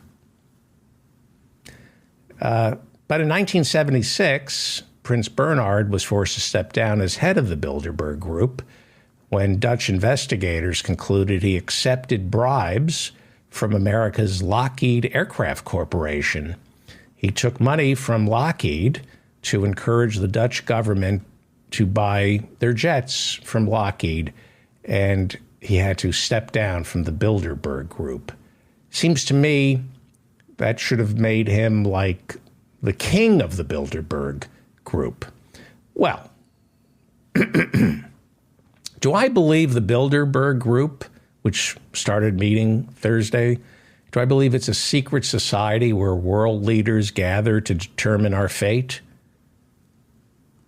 But in 1976, Prince Bernhard was forced to step down as head of the Bilderberg Group when Dutch investigators concluded he accepted bribes from America's Lockheed Aircraft Corporation. He took money from Lockheed to encourage the Dutch government to buy their jets from Lockheed, and he had to step down from the Bilderberg Group. Seems to me that should have made him like the king of the Bilderberg Group. Well, do I believe the Bilderberg Group, which started meeting Thursday, do I believe it's a secret society where world leaders gather to determine our fate?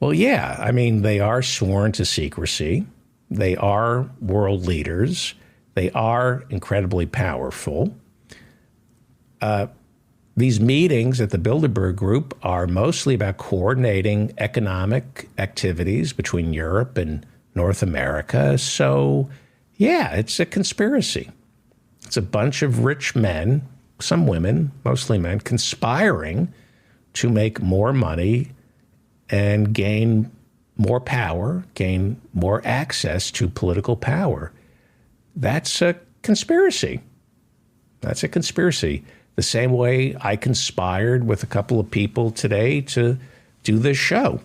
Well, yeah. I mean, they are sworn to secrecy. They are world leaders. They are incredibly powerful. These meetings at the Bilderberg Group are mostly about coordinating economic activities between Europe and North America. So, yeah, it's a conspiracy. It's a bunch of rich men, some women, mostly men, conspiring to make more money and gain more power, gain more access to political power. That's a conspiracy. That's a conspiracy. The same way I conspired with a couple of people today to do this show.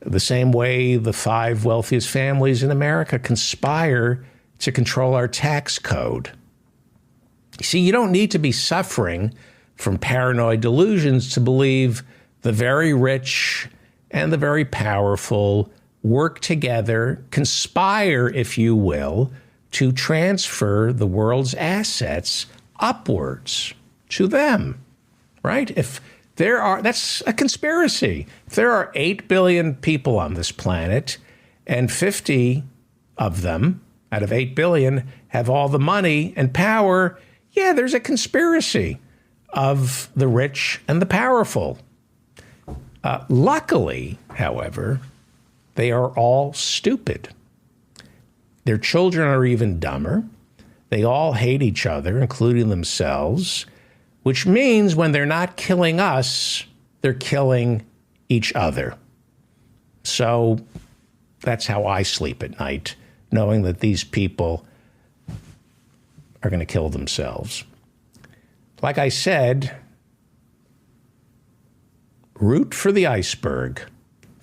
The same way the 5 wealthiest families in America conspire to control our tax code. See, you don't need to be suffering from paranoid delusions to believe the very rich and the very powerful work together, conspire, if you will, to transfer the world's assets upwards to them, right? That's a conspiracy. If there are 8 billion people on this planet and 50 of them out of 8 billion have all the money and power, yeah, there's a conspiracy of the rich and the powerful. Luckily, however, they are all stupid. Their children are even dumber. They all hate each other, including themselves, which means when they're not killing us, they're killing each other. So that's how I sleep at night, knowing that these people are going to kill themselves. Like I said, root for the iceberg.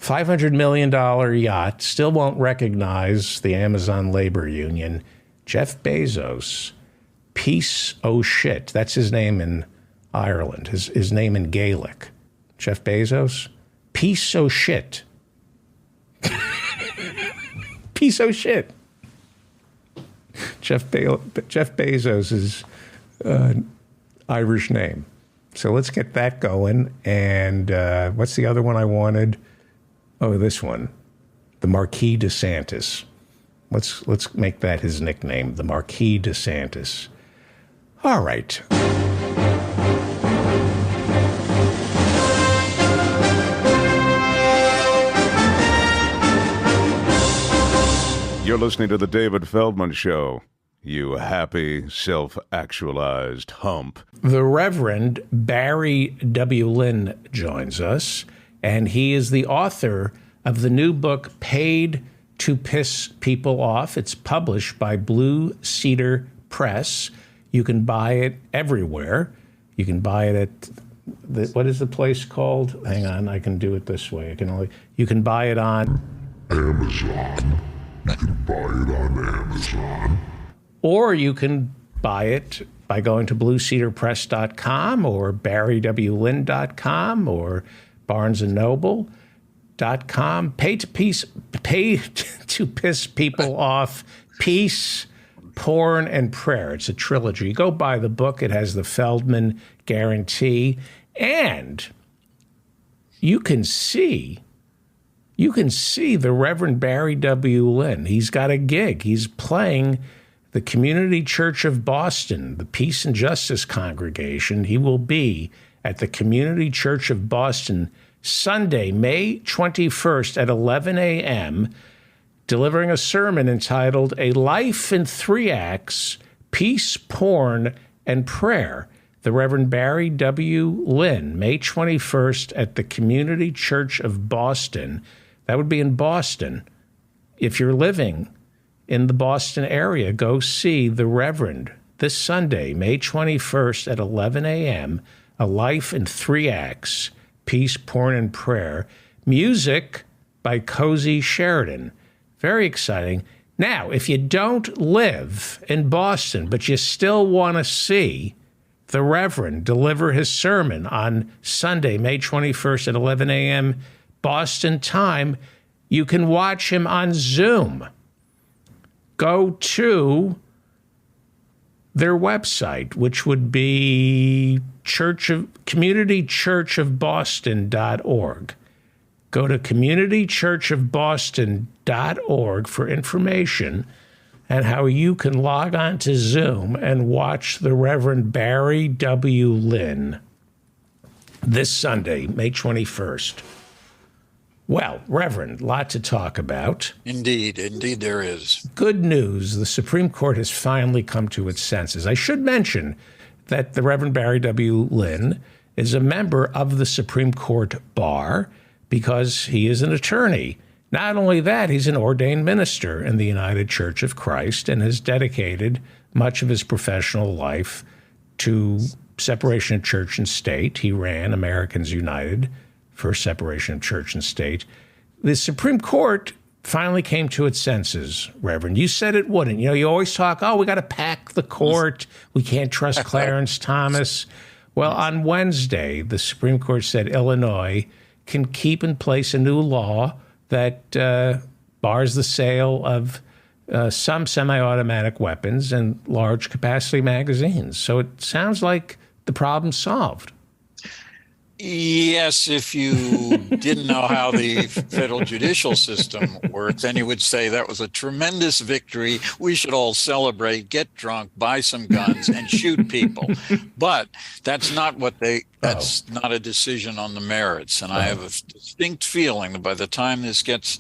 $500 million yacht still won't recognize the Amazon labor union. Jeff Bezos, piece o' shit. That's his name in Ireland, his name in Gaelic. Jeff Bezos, piece o' shit. Piece o' shit. Jeff Bezos is Irish name. So let's get that going. And what's the other one I wanted? Oh, this one, the Marquis de Santis. Let's make that his nickname, the Marquis de Santis. All right. You're listening to The David Feldman Show, you happy, self-actualized hump. The Reverend Barry W. Lynn joins us, and he is the author of the new book, Paid to Piss People Off. It's published by Blue Cedar Press. You can buy it everywhere. You can buy it at, what is the place called? Hang on, I can do it this way. You can buy it on Amazon. You can buy it on Amazon. Or you can buy it by going to bluecedarpress.com or barrywlynn.com or barnesandnoble.com. Pay to piss people off. Peace, porn, and prayer. It's a trilogy. Go buy the book. It has the Feldman guarantee. And you can see the Reverend Barry W. Lynn. He's got a gig. He's playing the Community Church of Boston, the Peace and Justice Congregation. He will be at the Community Church of Boston Sunday, May 21st at 11 a.m., delivering a sermon entitled A Life in Three Acts, Peace, Porn, and Prayer. The Reverend Barry W. Lynn, May 21st at the Community Church of Boston. That would be in Boston. If you're living in the Boston area, go see the Reverend this Sunday, May 21st at 11 a.m., A Life in Three Acts, Peace, Porn, and Prayer. Music by Cozy Sheridan. Very exciting. Now, if you don't live in Boston, but you still want to see the Reverend deliver his sermon on Sunday, May 21st at 11 a.m. Boston time, you can watch him on Zoom. Go to their website, which would be communitychurchofboston.org. Go to communitychurchofboston.org for information and how you can log on to Zoom and watch the Reverend Barry W. Lynn this Sunday, May 21st. Well, Reverend, lot to talk about. Indeed there is. Good news, the Supreme Court has finally come to its senses. I should mention that the Reverend Barry W. Lynn is a member of the Supreme Court bar because he is an attorney. Not only that, he's an ordained minister in the United Church of Christ and has dedicated much of his professional life to separation of church and state. He ran Americans United for separation of church and state. The Supreme Court finally came to its senses, Reverend. You said it wouldn't. You know, you always talk, we got to pack the court. We can't trust Clarence Thomas. Well, on Wednesday, the Supreme Court said Illinois can keep in place a new law that bars the sale of some semi-automatic weapons and large capacity magazines. So it sounds like the problem's solved. Yes, if you didn't know how the federal judicial system worked, then you would say that was a tremendous victory. We should all celebrate, get drunk, buy some guns, and shoot people. But that's not that's not a decision on the merits. And I have a distinct feeling that by the time this gets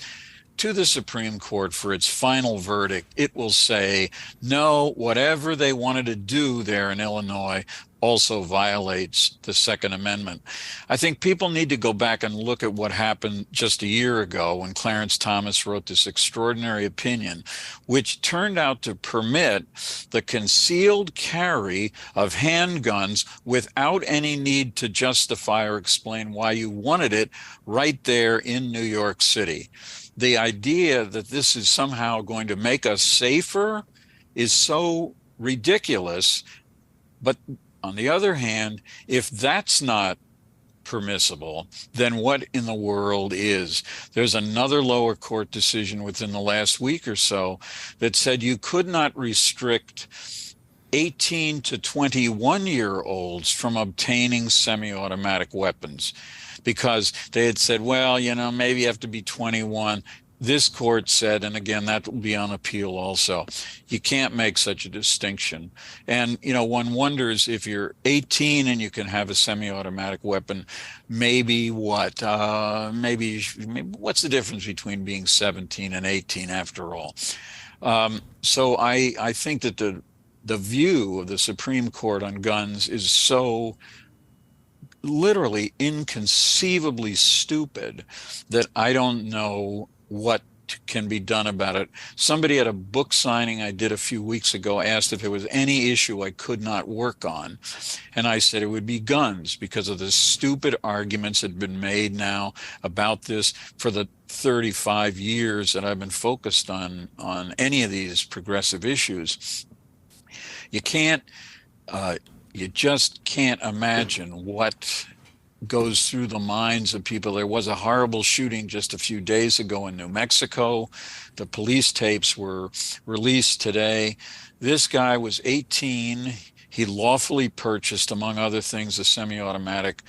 to the Supreme Court for its final verdict, it will say, no, whatever they wanted to do there in Illinois also violates the Second Amendment. I think people need to go back and look at what happened just a year ago when Clarence Thomas wrote this extraordinary opinion, which turned out to permit the concealed carry of handguns without any need to justify or explain why you wanted it right there in New York City. The idea that this is somehow going to make us safer is so ridiculous. But on the other hand, if that's not permissible, then what in the world is? There's another lower court decision within the last week or so that said you could not restrict 18 to 21-year-olds from obtaining semi-automatic weapons because they had said, well, maybe you have to be 21. This court said, and again, that will be on appeal also, you can't make such a distinction. And, one wonders if you're 18 and you can have a semi-automatic weapon, maybe what? Maybe what's the difference between being 17 and 18 after all? So I think that the view of the Supreme Court on guns is so literally inconceivably stupid that I don't know what can be done about it. Somebody at a book signing I did a few weeks ago asked if there was any issue I could not work on. And I said it would be guns because of the stupid arguments that have been made now about this for the 35 years that I've been focused on any of these progressive issues. You just can't imagine what goes through the minds of people. There was a horrible shooting just a few days ago in New Mexico. The police tapes were released today. This guy was 18. He lawfully purchased, among other things, a semi-automatic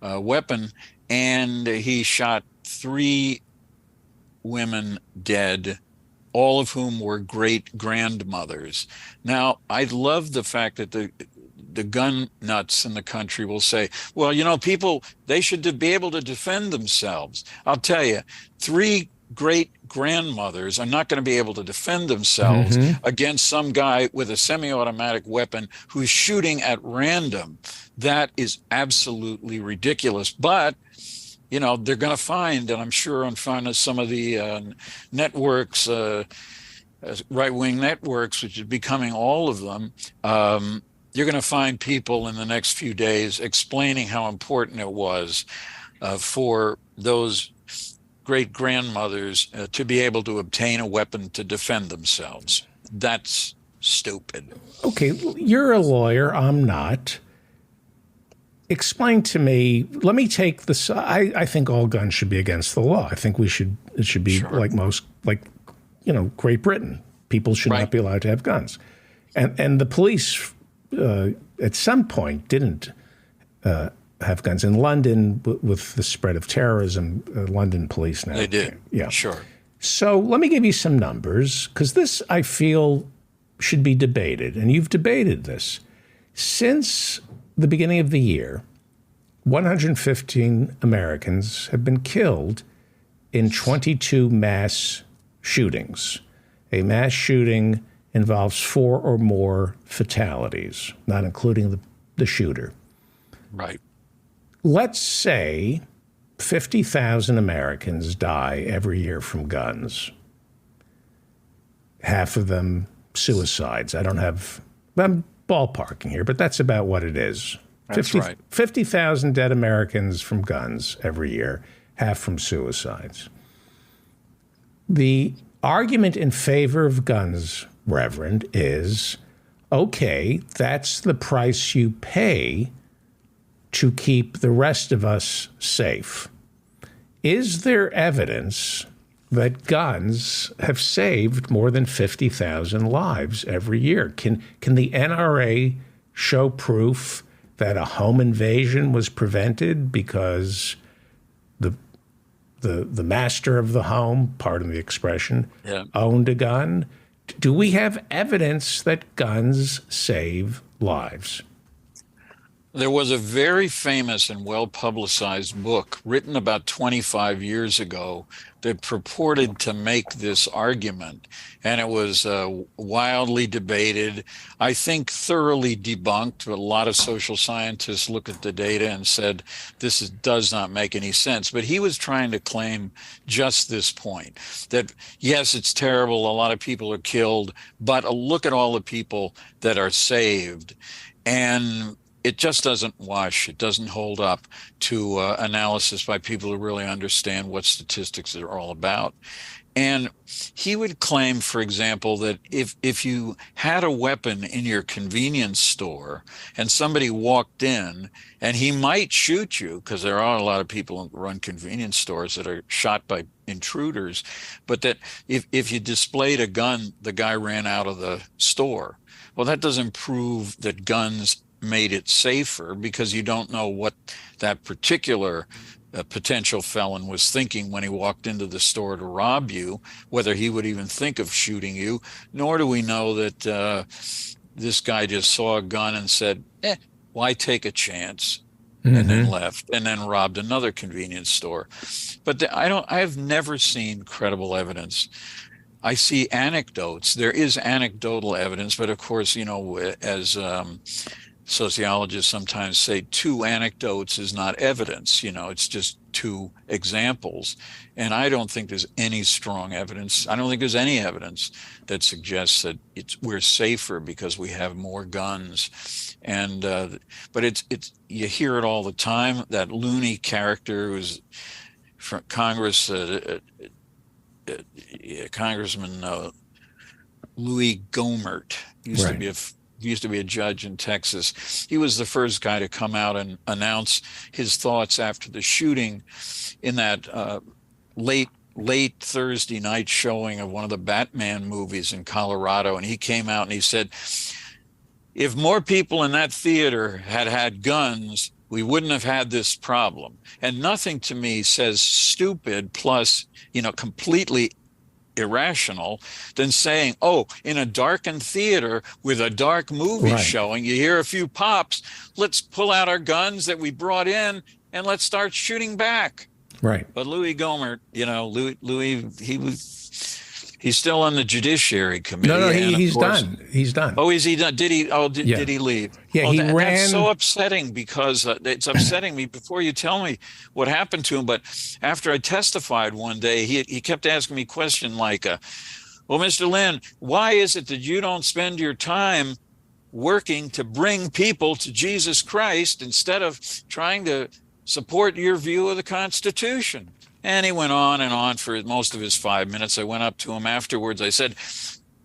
weapon, and he shot 3 women dead, all of whom were great-grandmothers. Now, I love the fact that the gun nuts in the country will say, well, people, they should be able to defend themselves. I'll tell you, 3 great-grandmothers are not going to be able to defend themselves against some guy with a semi-automatic weapon who's shooting at random. That is absolutely ridiculous. But they're going to find, and I'm sure on some of the networks, right-wing networks, which is becoming all of them, you're going to find people in the next few days explaining how important it was for those great-grandmothers to be able to obtain a weapon to defend themselves. That's stupid. Okay, you're a lawyer. I'm not. Explain to me, let me take this. I think all guns should be against the law. I think it should be sure. Great Britain. People should not be allowed to have guns. And the police at some point didn't have guns. In London, with the spread of terrorism, London police now. They did. Yeah. Sure. So let me give you some numbers, because this, I feel, should be debated. And you've debated this. Since the beginning of the year, 115 Americans have been killed in 22 mass shootings. A mass shooting involves 4 or more fatalities, not including the shooter. Right. Let's say 50,000 Americans die every year from guns. Half of them suicides. I'm ballparking here, but that's about what it is. That's right. 50,000 dead Americans from guns every year, half from suicides. The argument in favor of guns, Reverend, is, okay, that's the price you pay to keep the rest of us safe. Is there evidence that guns have saved more than 50,000 lives every year? Can the NRA show proof that a home invasion was prevented because the master of the home, pardon the expression, owned a gun? Do we have evidence that guns save lives? There was a very famous and well-publicized book written about 25 years ago that purported to make this argument, and it was wildly debated. I think thoroughly debunked, but a lot of social scientists looked at the data and said does not make any sense. But he was trying to claim just this point, that yes, it's terrible, a lot of people are killed, but look at all the people that are saved. And it just doesn't wash. It doesn't hold up to analysis by people who really understand what statistics are all about. And he would claim, for example, that if you had a weapon in your convenience store and somebody walked in, and he might shoot you, because there are a lot of people who run convenience stores that are shot by intruders, but that if you displayed a gun, the guy ran out of the store. Well, that doesn't prove that guns made it safer, because you don't know what that particular potential felon was thinking when he walked into the store to rob you, whether he would even think of shooting you, nor do we know that this guy just saw a gun and said, why take a chance? And then left and then robbed another convenience store. But I have never seen credible evidence. I see anecdotes. There is anecdotal evidence, but of course, as sociologists sometimes say, two anecdotes is not evidence. It's just two examples. And I don't think there's any strong evidence. I don't think there's any evidence that suggests that we're safer because we have more guns. And but it's you hear it all the time. That loony character who's from Congress, Congressman Louis Gohmert, used to be a judge in Texas. He was the first guy to come out and announce his thoughts after the shooting in that late Thursday night showing of one of the Batman movies in Colorado. And he came out and he said, if more people in that theater had guns, we wouldn't have had this problem. And nothing to me says stupid plus, completely irrational than saying, in a darkened theater with a dark movie showing, you hear a few pops, let's pull out our guns that we brought in and let's start shooting back. Right. But Louis Gohmert, Louis, he's still on the Judiciary Committee. No, he's done. He's done. Oh, is he done? Did he? Did he leave? Yeah, he ran. That's so upsetting, because it's upsetting me before you tell me what happened to him. But after I testified one day, he kept asking me questions like, well, Mr. Lynn, why is it that you don't spend your time working to bring people to Jesus Christ instead of trying to support your view of the Constitution? And he went on and on for most of his 5 minutes. I went up to him afterwards. I said,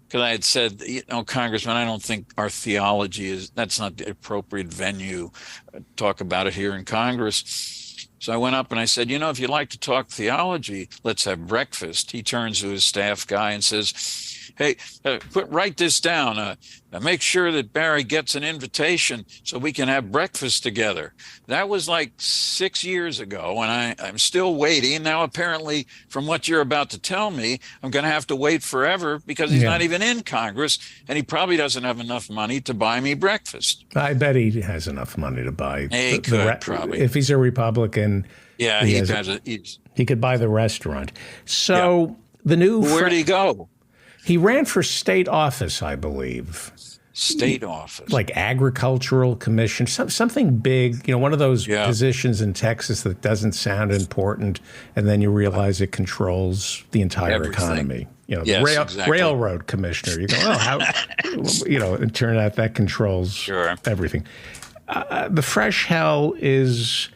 because I had said, Congressman, I don't think our theology that's not the appropriate venue to talk about it here in Congress. So I went up and I said, if you'd like to talk theology, let's have breakfast. He turns to his staff guy and says, hey, write this down. Make sure that Barry gets an invitation so we can have breakfast together. That was like 6 years ago, and I'm still waiting. Now, apparently, from what you're about to tell me, I'm going to have to wait forever because he's not even in Congress, and he probably doesn't have enough money to buy me breakfast. I bet he has enough money to buy. He could, probably. If he's a Republican, he could buy the restaurant. So the new... Where did he go? He ran for state office, I believe. State office. Like agricultural commission, something big, one of those positions in Texas that doesn't sound important, and then you realize it controls the entire economy. The railroad commissioner. You go, how, and turn out that controls everything. The fresh hell is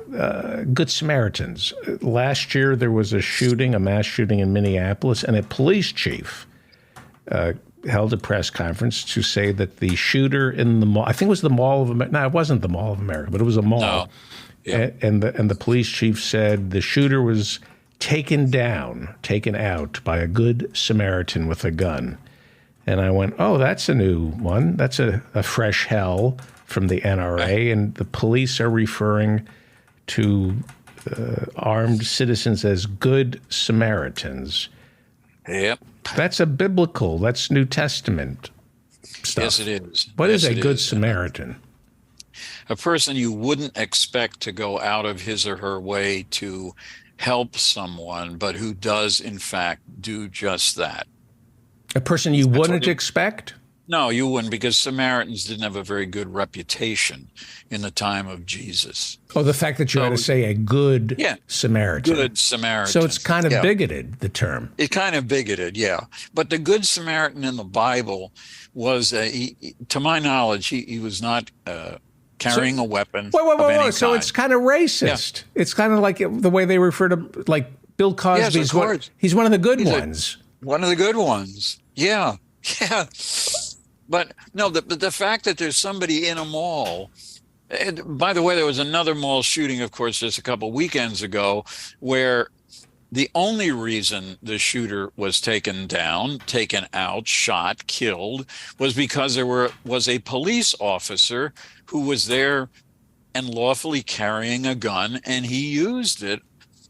Good Samaritans. Last year, there was a mass shooting in Minneapolis, and a police chief held a press conference to say that the shooter in the mall, I think it was the Mall of America. No, it wasn't the Mall of America, but it was a mall. No. Yeah. And the police chief said the shooter was taken out by a Good Samaritan with a gun. And I went, that's a new one. That's a fresh hell from the NRA. And the police are referring to armed citizens as Good Samaritans. Yep. That's that's New Testament stuff. Yes, it is. What is a Good Samaritan? a person you wouldn't expect to go out of his or her way to help someone, but who does in fact do just that. A person you wouldn't expect? No, you wouldn't, because Samaritans didn't have a very good reputation in the time of Jesus. Oh, the fact that you had to say a good Yeah. Samaritan. Good Samaritan. So it's kind of Yeah. bigoted, the term. It kind of bigoted, yeah. But the Good Samaritan in the Bible was, to my knowledge, he was not carrying a weapon. Whoa. of any So kind. it's kind of racist. It's kind of like the way they refer to, like, Bill Cosby's Yes, of course. he's one of the good He's ones. One of the good ones. Yeah. Yeah. But no, the fact that there's somebody in a mall, and by the way, there was another mall shooting, of course, just a couple weekends ago, where the only reason the shooter was taken down, taken out, shot, killed, was because there was a police officer who was there and lawfully carrying a gun, and he used it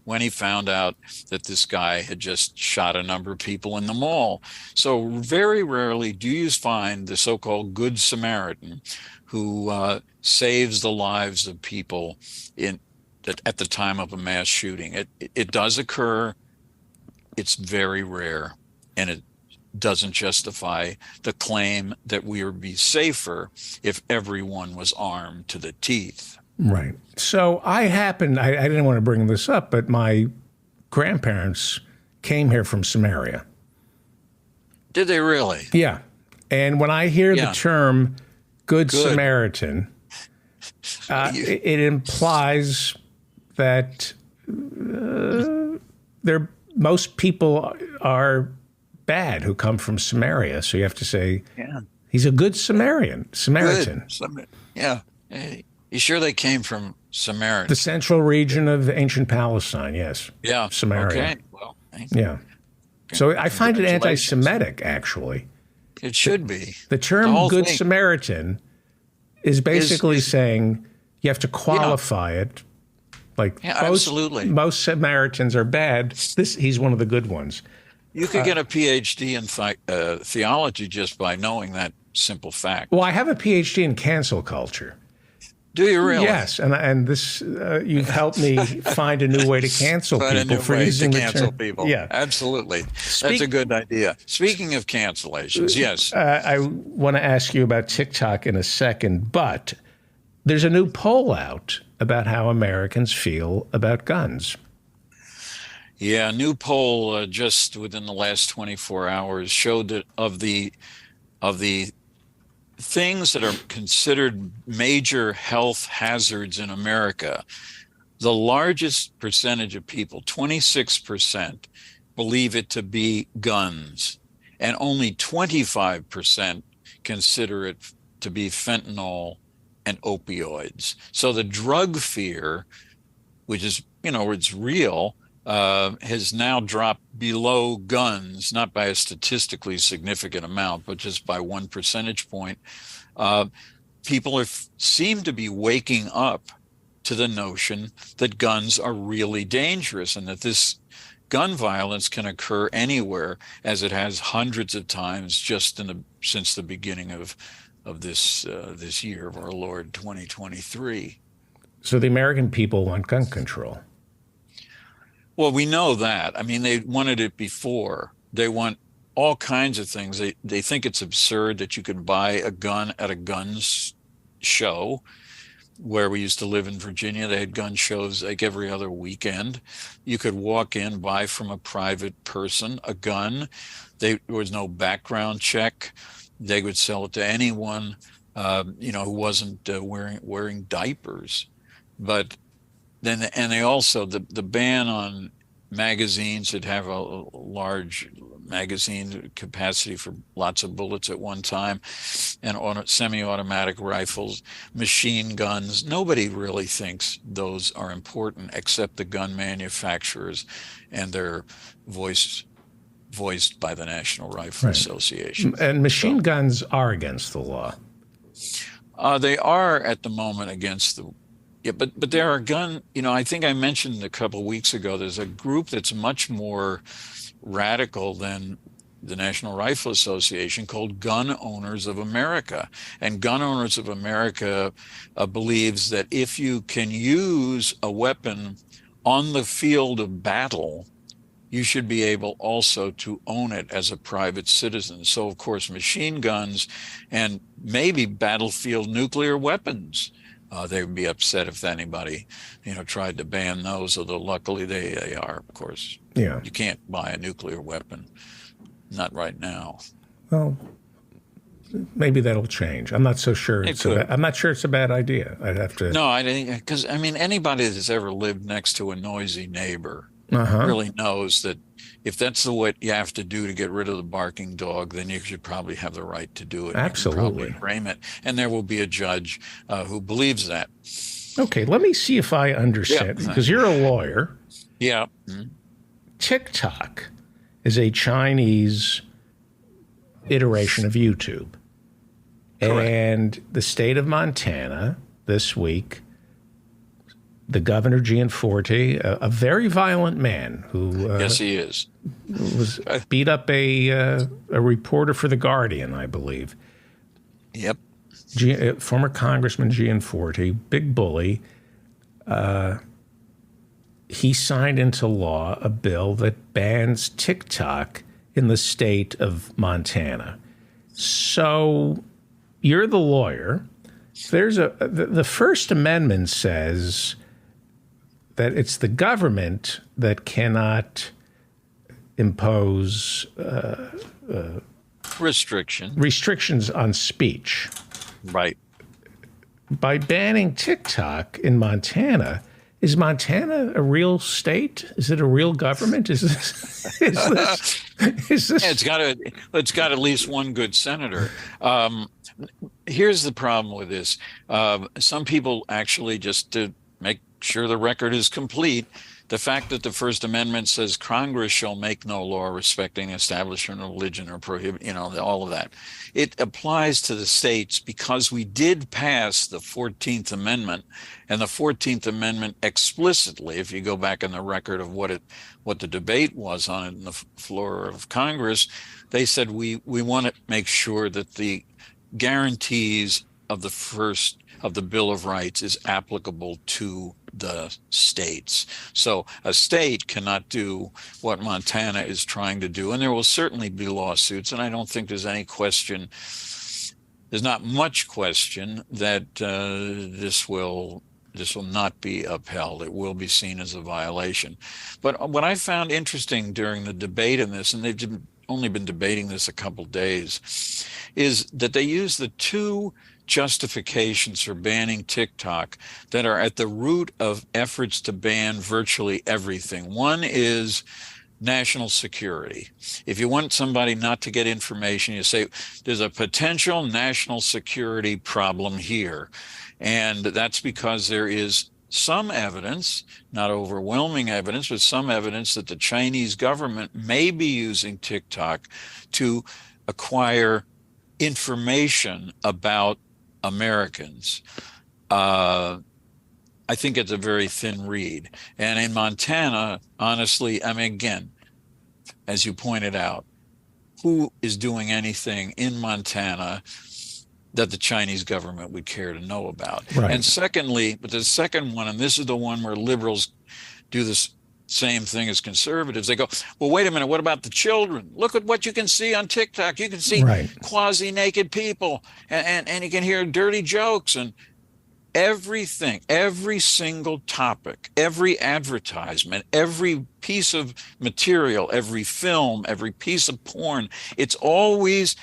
when he found out that this guy had just shot a number of people in the mall. So very rarely do you find the so-called Good Samaritan who saves the lives of people at the time of a mass shooting. It does occur. It's very rare, and it doesn't justify the claim that we would be safer if everyone was armed to the teeth. Right. So I didn't want to bring this up, but my grandparents came here from Samaria. Did they really? Yeah. And when I hear the Yeah. term Good Samaritan, it implies that most people are bad who come from Samaria. So you have to say, Yeah. he's a good Samaritan. Good. Yeah. Hey, you sure they came from Samaria? The central region of ancient Palestine, yes. Yeah. Samaria. Okay. Well, Yeah. So I find it Congratulations. anti-Semitic, actually. it should be. The term whole Good thing. Samaritan is basically saying you have to qualify it. Like Yeah, absolutely. most Samaritans are bad. He's one of the good ones. You could get a PhD in theology just by knowing that simple fact. Well, I have a PhD in cancel culture. Do you really? Yes, and this you've helped me find a new way to cancel Find a people new for way to using the cancel term. people. Yeah, Absolutely. That's a good idea. Speaking of cancellations, yes. I want to ask you about TikTok in a second, but there's a new poll out about how Americans feel about guns. Yeah, a new poll just within the last 24 hours showed that of the things that are considered major health hazards in America, the largest percentage of people, 26%, believe it to be guns, and only 25% consider it to be fentanyl and opioids. So the drug fear, which is, it's real, has now dropped below guns, not by a statistically significant amount, but just by 1 percentage point. People seem to be waking up to the notion that guns are really dangerous and that this gun violence can occur anywhere, as it has hundreds of times just since the beginning of this year of our Lord 2023. So the American people want gun control. Well, we know that. I mean, they wanted it before. They want all kinds of things. They think it's absurd that you can buy a gun at a guns show. Where we used to live in Virginia, they had gun shows like every other weekend. You could walk in, buy from a private person a gun. There was no background check. They would sell it to anyone, who wasn't wearing diapers. But then, and they also the ban on magazines that have a large magazine capacity for lots of bullets at one time, and on semi-automatic rifles, machine guns. Nobody really thinks those are important except the gun manufacturers, and they're voiced by the National Rifle Association. And machine guns are against the law. They are at the moment against the. Yeah, but there are I think I mentioned a couple of weeks ago, there's a group that's much more radical than the National Rifle Association, called Gun Owners of America. And Gun Owners of America believes that if you can use a weapon on the field of battle, you should be able also to own it as a private citizen. So, of course, machine guns and maybe battlefield nuclear weapons, they would be upset if anybody, tried to ban those, although luckily they are, of course. Yeah. You can't buy a nuclear weapon. Not right now. Well, maybe that'll change. I'm not so sure. I'm not sure it's a bad idea. I'd have to. No, I think because anybody that's ever lived next to a noisy neighbor really knows that if that's what you have to do to get rid of the barking dog, then you should probably have the right to do it. Absolutely. You can probably frame it, and there will be a judge who believes that. Okay, let me see if I understand, because you're a lawyer. Yeah. TikTok is a Chinese iteration of YouTube. Correct. And the state of Montana this week, the governor, Gianforte, a very violent man who Yes, he is. was beat up a reporter for The Guardian, I believe. Yep. Former Congressman Gianforte, big bully. He signed into law a bill that bans TikTok in the state of Montana. So you're the lawyer. The First Amendment says that it's the government that cannot impose restrictions on speech. Right. By banning TikTok in Montana, is Montana a real state? Is it a real government? Is this? It's got at least one good senator. Here's the problem with this. Some people actually, just to make sure the record is complete, the fact that the First Amendment says Congress shall make no law respecting establishment of religion or prohibit, all of that. It applies to the states because we did pass the 14th Amendment, and the 14th Amendment explicitly, if you go back in the record of what the debate was on it in the floor of Congress, they said we want to make sure that the guarantees of the Bill of Rights is applicable to the states. So a state cannot do what Montana is trying to do, and there will certainly be lawsuits, and I don't think there's not much question that this will not be upheld. It will be seen as a violation. But what I found interesting during the debate in this, and they've only been debating this a couple days, is that they use the two justifications for banning TikTok that are at the root of efforts to ban virtually everything. One is national security. If you want somebody not to get information, you say there's a potential national security problem here. And that's because there is some evidence, not overwhelming evidence, but some evidence that the Chinese government may be using TikTok to acquire information about Americans. I think it's a very thin reed. And in Montana, honestly, again, as you pointed out, who is doing anything in Montana that the Chinese government would care to know about? Right. And secondly, but the second one, and this is the one where liberals do this same thing as conservatives, they go, well, wait a minute, what about the children? Look at what you can see on TikTok. You can see quasi-naked people, and you can hear dirty jokes, and everything, every single topic, every advertisement, every piece of material, every film, every piece of porn, it's always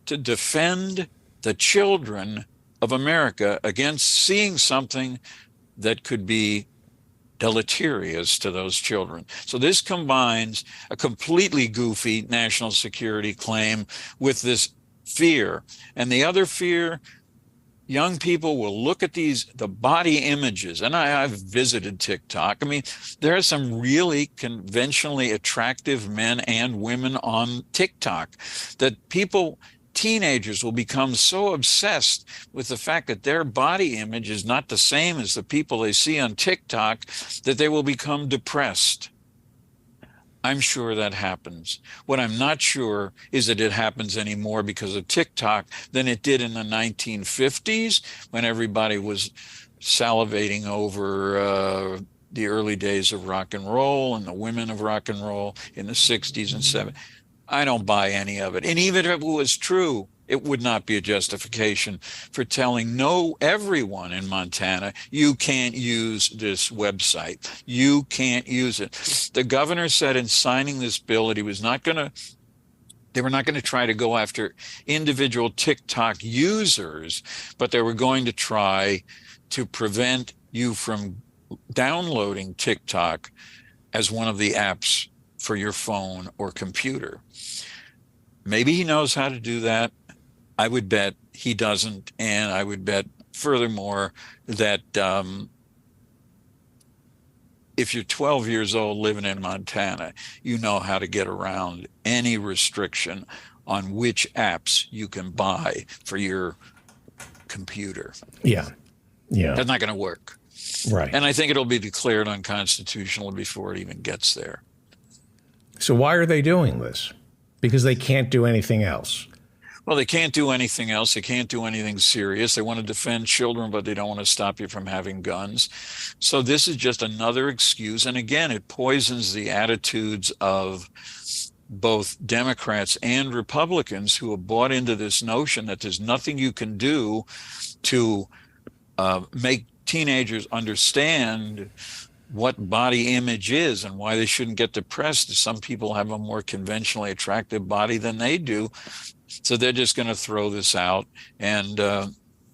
to defend the children of America against seeing something that could be deleterious to those children. So this combines a completely goofy national security claim with this fear. And the other fear, young people will look at the body images, and I've visited TikTok. There are some really conventionally attractive men and women on TikTok that teenagers will become so obsessed with the fact that their body image is not the same as the people they see on TikTok that they will become depressed. I'm sure that happens. What I'm not sure is that it happens anymore because of TikTok than it did in the 1950s when everybody was salivating over the early days of rock and roll and the women of rock and roll in the 60s and 70s. I don't buy any of it. And even if it was true, it would not be a justification for telling everyone in Montana, you can't use this website. You can't use it. The governor said in signing this bill that they were not going to try to go after individual TikTok users, but they were going to try to prevent you from downloading TikTok as one of the apps for your phone or computer. Maybe he knows how to do that. I would bet he doesn't. And I would bet furthermore that if you're 12 years old living in Montana, you know how to get around any restriction on which apps you can buy for your computer. Yeah. That's not going to work. Right. And I think it'll be declared unconstitutional before it even gets there. So why are they doing this? Because they can't do anything else. Well, they can't do anything else. They can't do anything serious. They want to defend children, but they don't want to stop you from having guns. So this is just another excuse. And again, it poisons the attitudes of both Democrats and Republicans who have bought into this notion that there's nothing you can do to make teenagers understand what body image is and why they shouldn't get depressed. Some people have a more conventionally attractive body than they do. So they're just going to throw this out. And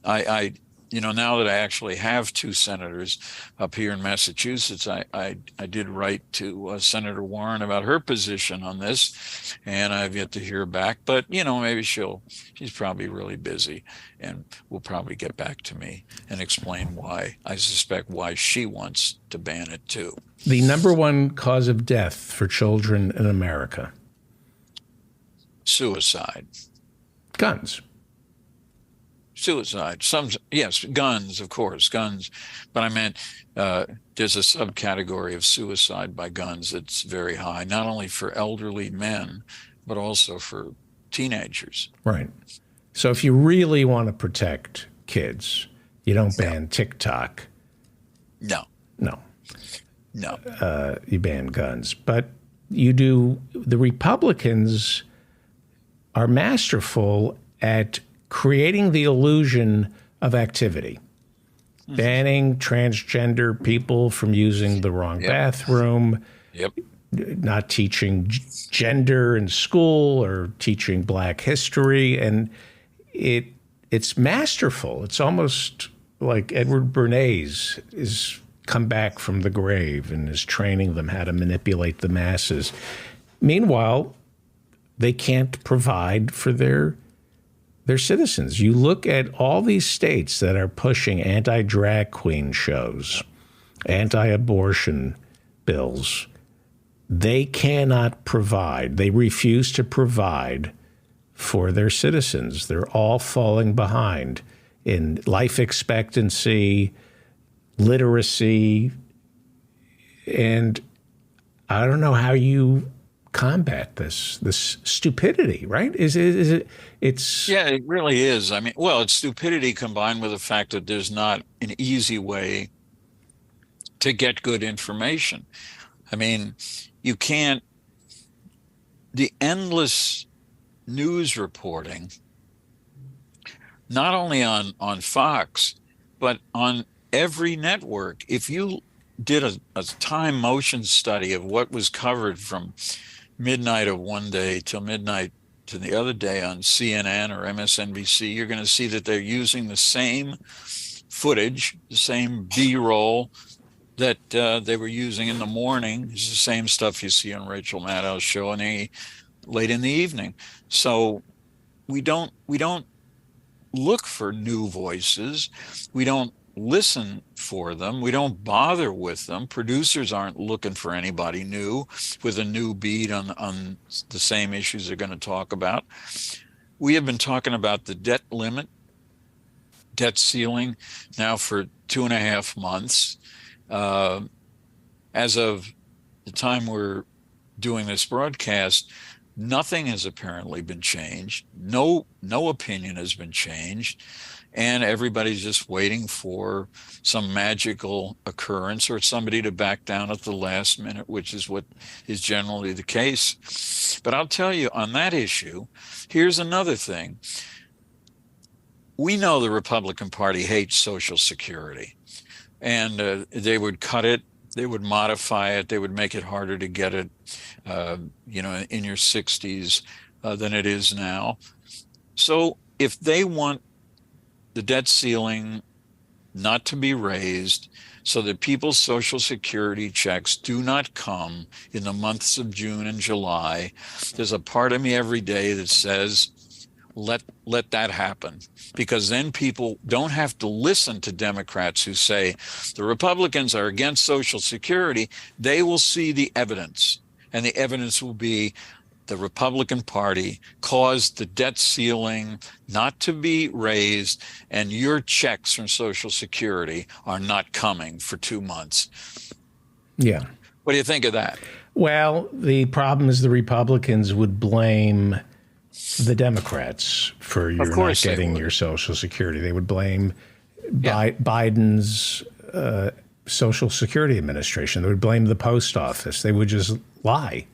I now that I actually have two senators up here in Massachusetts, I did write to Senator Warren about her position on this, and I've yet to hear back. But maybe she's probably really busy, and will probably get back to me and explain why. I suspect why she wants to ban it too. The number one cause of death for children in America: suicide. Guns. Suicide. Yes, guns, of course, guns. But I meant there's a subcategory of suicide by guns that's very high, not only for elderly men, but also for teenagers. Right. So if you really want to protect kids, you don't ban TikTok. No. You ban guns. But you do. The Republicans are masterful at creating the illusion of activity, banning transgender people from using the wrong bathroom, not teaching gender in school or teaching Black history. And it's masterful. It's almost like Edward Bernays is come back from the grave and is training them how to manipulate the masses. Meanwhile, they can't provide for their citizens. You look at all these states that are pushing anti-drag queen shows, anti-abortion bills. They cannot provide. They refuse to provide for their citizens. They're all falling behind in life expectancy, literacy, and I don't know how you combat this stupidity, right? It's yeah, it really is. I mean, well, it's stupidity combined with the fact that there's not an easy way to get good information. I mean, you can't, the endless news reporting, not only on Fox, but on every network. If you did a time motion study of what was covered from midnight of one day till midnight to the other day on CNN or MSNBC, you're going to see that they're using the same footage, the same B-roll that they were using in the morning. It's the same stuff you see on Rachel Maddow's show late in the evening. So we don't look for new voices. We don't listen for them. We don't bother with them. Producers aren't looking for anybody new with a new beat on the same issues they're going to talk about. We have been talking about the debt limit, debt ceiling now for 2.5 months. As of the time we're doing this broadcast, nothing has apparently been changed. No opinion has been changed. And everybody's just waiting for some magical occurrence or somebody to back down at the last minute, which is what is generally the case. But I'll tell you, on that issue, here's another thing. We know the Republican Party hates Social Security, and they would cut it, they would modify it, they would make it harder to get it, in your 60s than it is now. So if they want the debt ceiling not to be raised so that people's Social Security checks do not come in the months of June and July, there's a part of me every day that says, let that happen, because then people don't have to listen to Democrats who say the Republicans are against Social Security. They will see the evidence, and the evidence will be the Republican Party caused the debt ceiling not to be raised, and your checks from Social Security are not coming for 2 months. Yeah. What do you think of that? Well, the problem is the Republicans would blame the Democrats for you not getting your Social Security. They would blame Biden's Social Security Administration. They would blame the post office. They would just lie.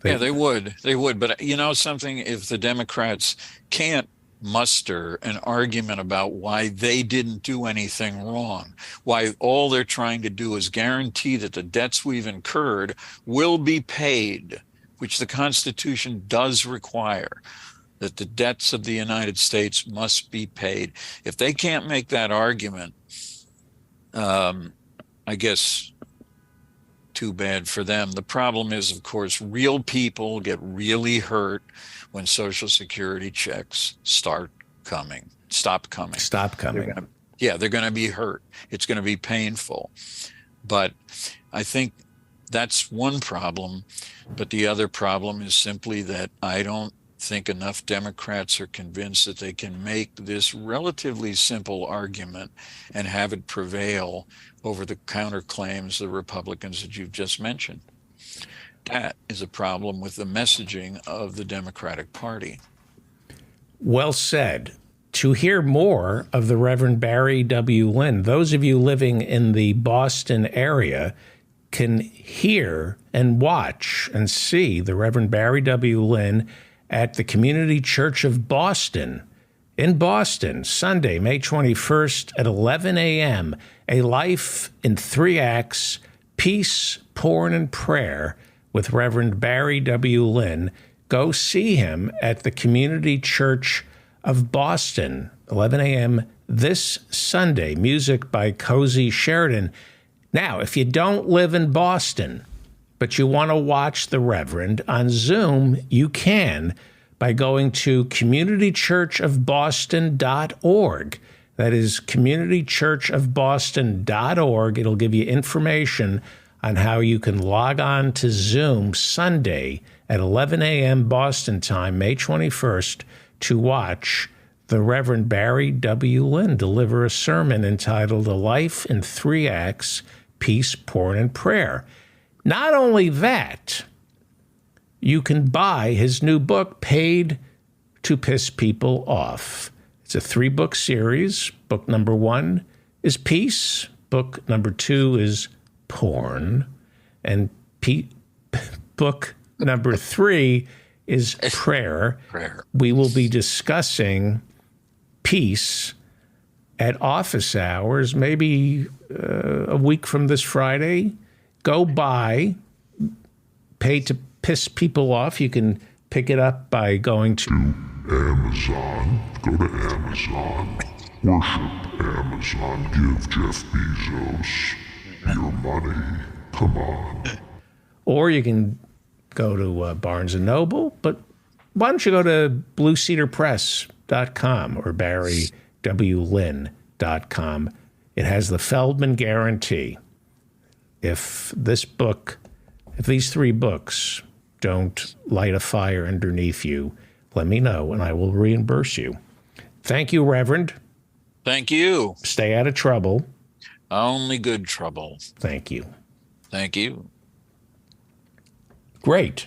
They would. But you know something, if the Democrats can't muster an argument about why they didn't do anything wrong, why all they're trying to do is guarantee that the debts we've incurred will be paid, which the Constitution does require, that the debts of the United States must be paid. If they can't make that argument, I guess too bad for them. The problem is, of course, real people get really hurt when Social Security checks stop coming. They're going to be hurt. It's going to be painful. But I think that's one problem. But the other problem is simply that I don't think enough Democrats are convinced that they can make this relatively simple argument and have it prevail over the counterclaims, the Republicans that you've just mentioned. That is a problem with the messaging of the Democratic Party. Well said. To hear more of the Reverend Barry W. Lynn, those of you living in the Boston area can hear and watch and see the Reverend Barry W. Lynn at the Community Church of Boston in Boston, Sunday, May 21st at 11 a.m., A Life in 3 Acts, Peace, Porn, and Prayer with Reverend Barry W. Lynn. Go see him at the Community Church of Boston, 11 a.m. this Sunday. Music by Cozy Sheridan. Now, if you don't live in Boston, but you want to watch the Reverend on Zoom, you can by going to communitychurchofboston.org. That is communitychurchofboston.org. It'll give you information on how you can log on to Zoom Sunday at 11 a.m. Boston time, May 21st, to watch the Reverend Barry W. Lynn deliver a sermon entitled A Life in 3 Acts, Peace, Porn, and Prayer. Not only that, you can buy his new book, Paid to Piss People Off. It's a 3-book series. Book number 1 is Peace. Book number 2 is Porn. And book number 3 is Prayer. We will be discussing peace at office hours, maybe a week from this Friday. Go buy Paid to Piss People Off. You can pick it up by going to Amazon. Go to Amazon. Worship Amazon. Give Jeff Bezos your money. Come on. Or you can go to Barnes & Noble. But why don't you go to bluecedarpress.com or barrywlynn.com. It has the Feldman guarantee. If these 3 books don't light a fire underneath you, let me know and I will reimburse you. Thank you, Reverend. Thank you. Stay out of trouble. Only good trouble. Thank you. Thank you. Great.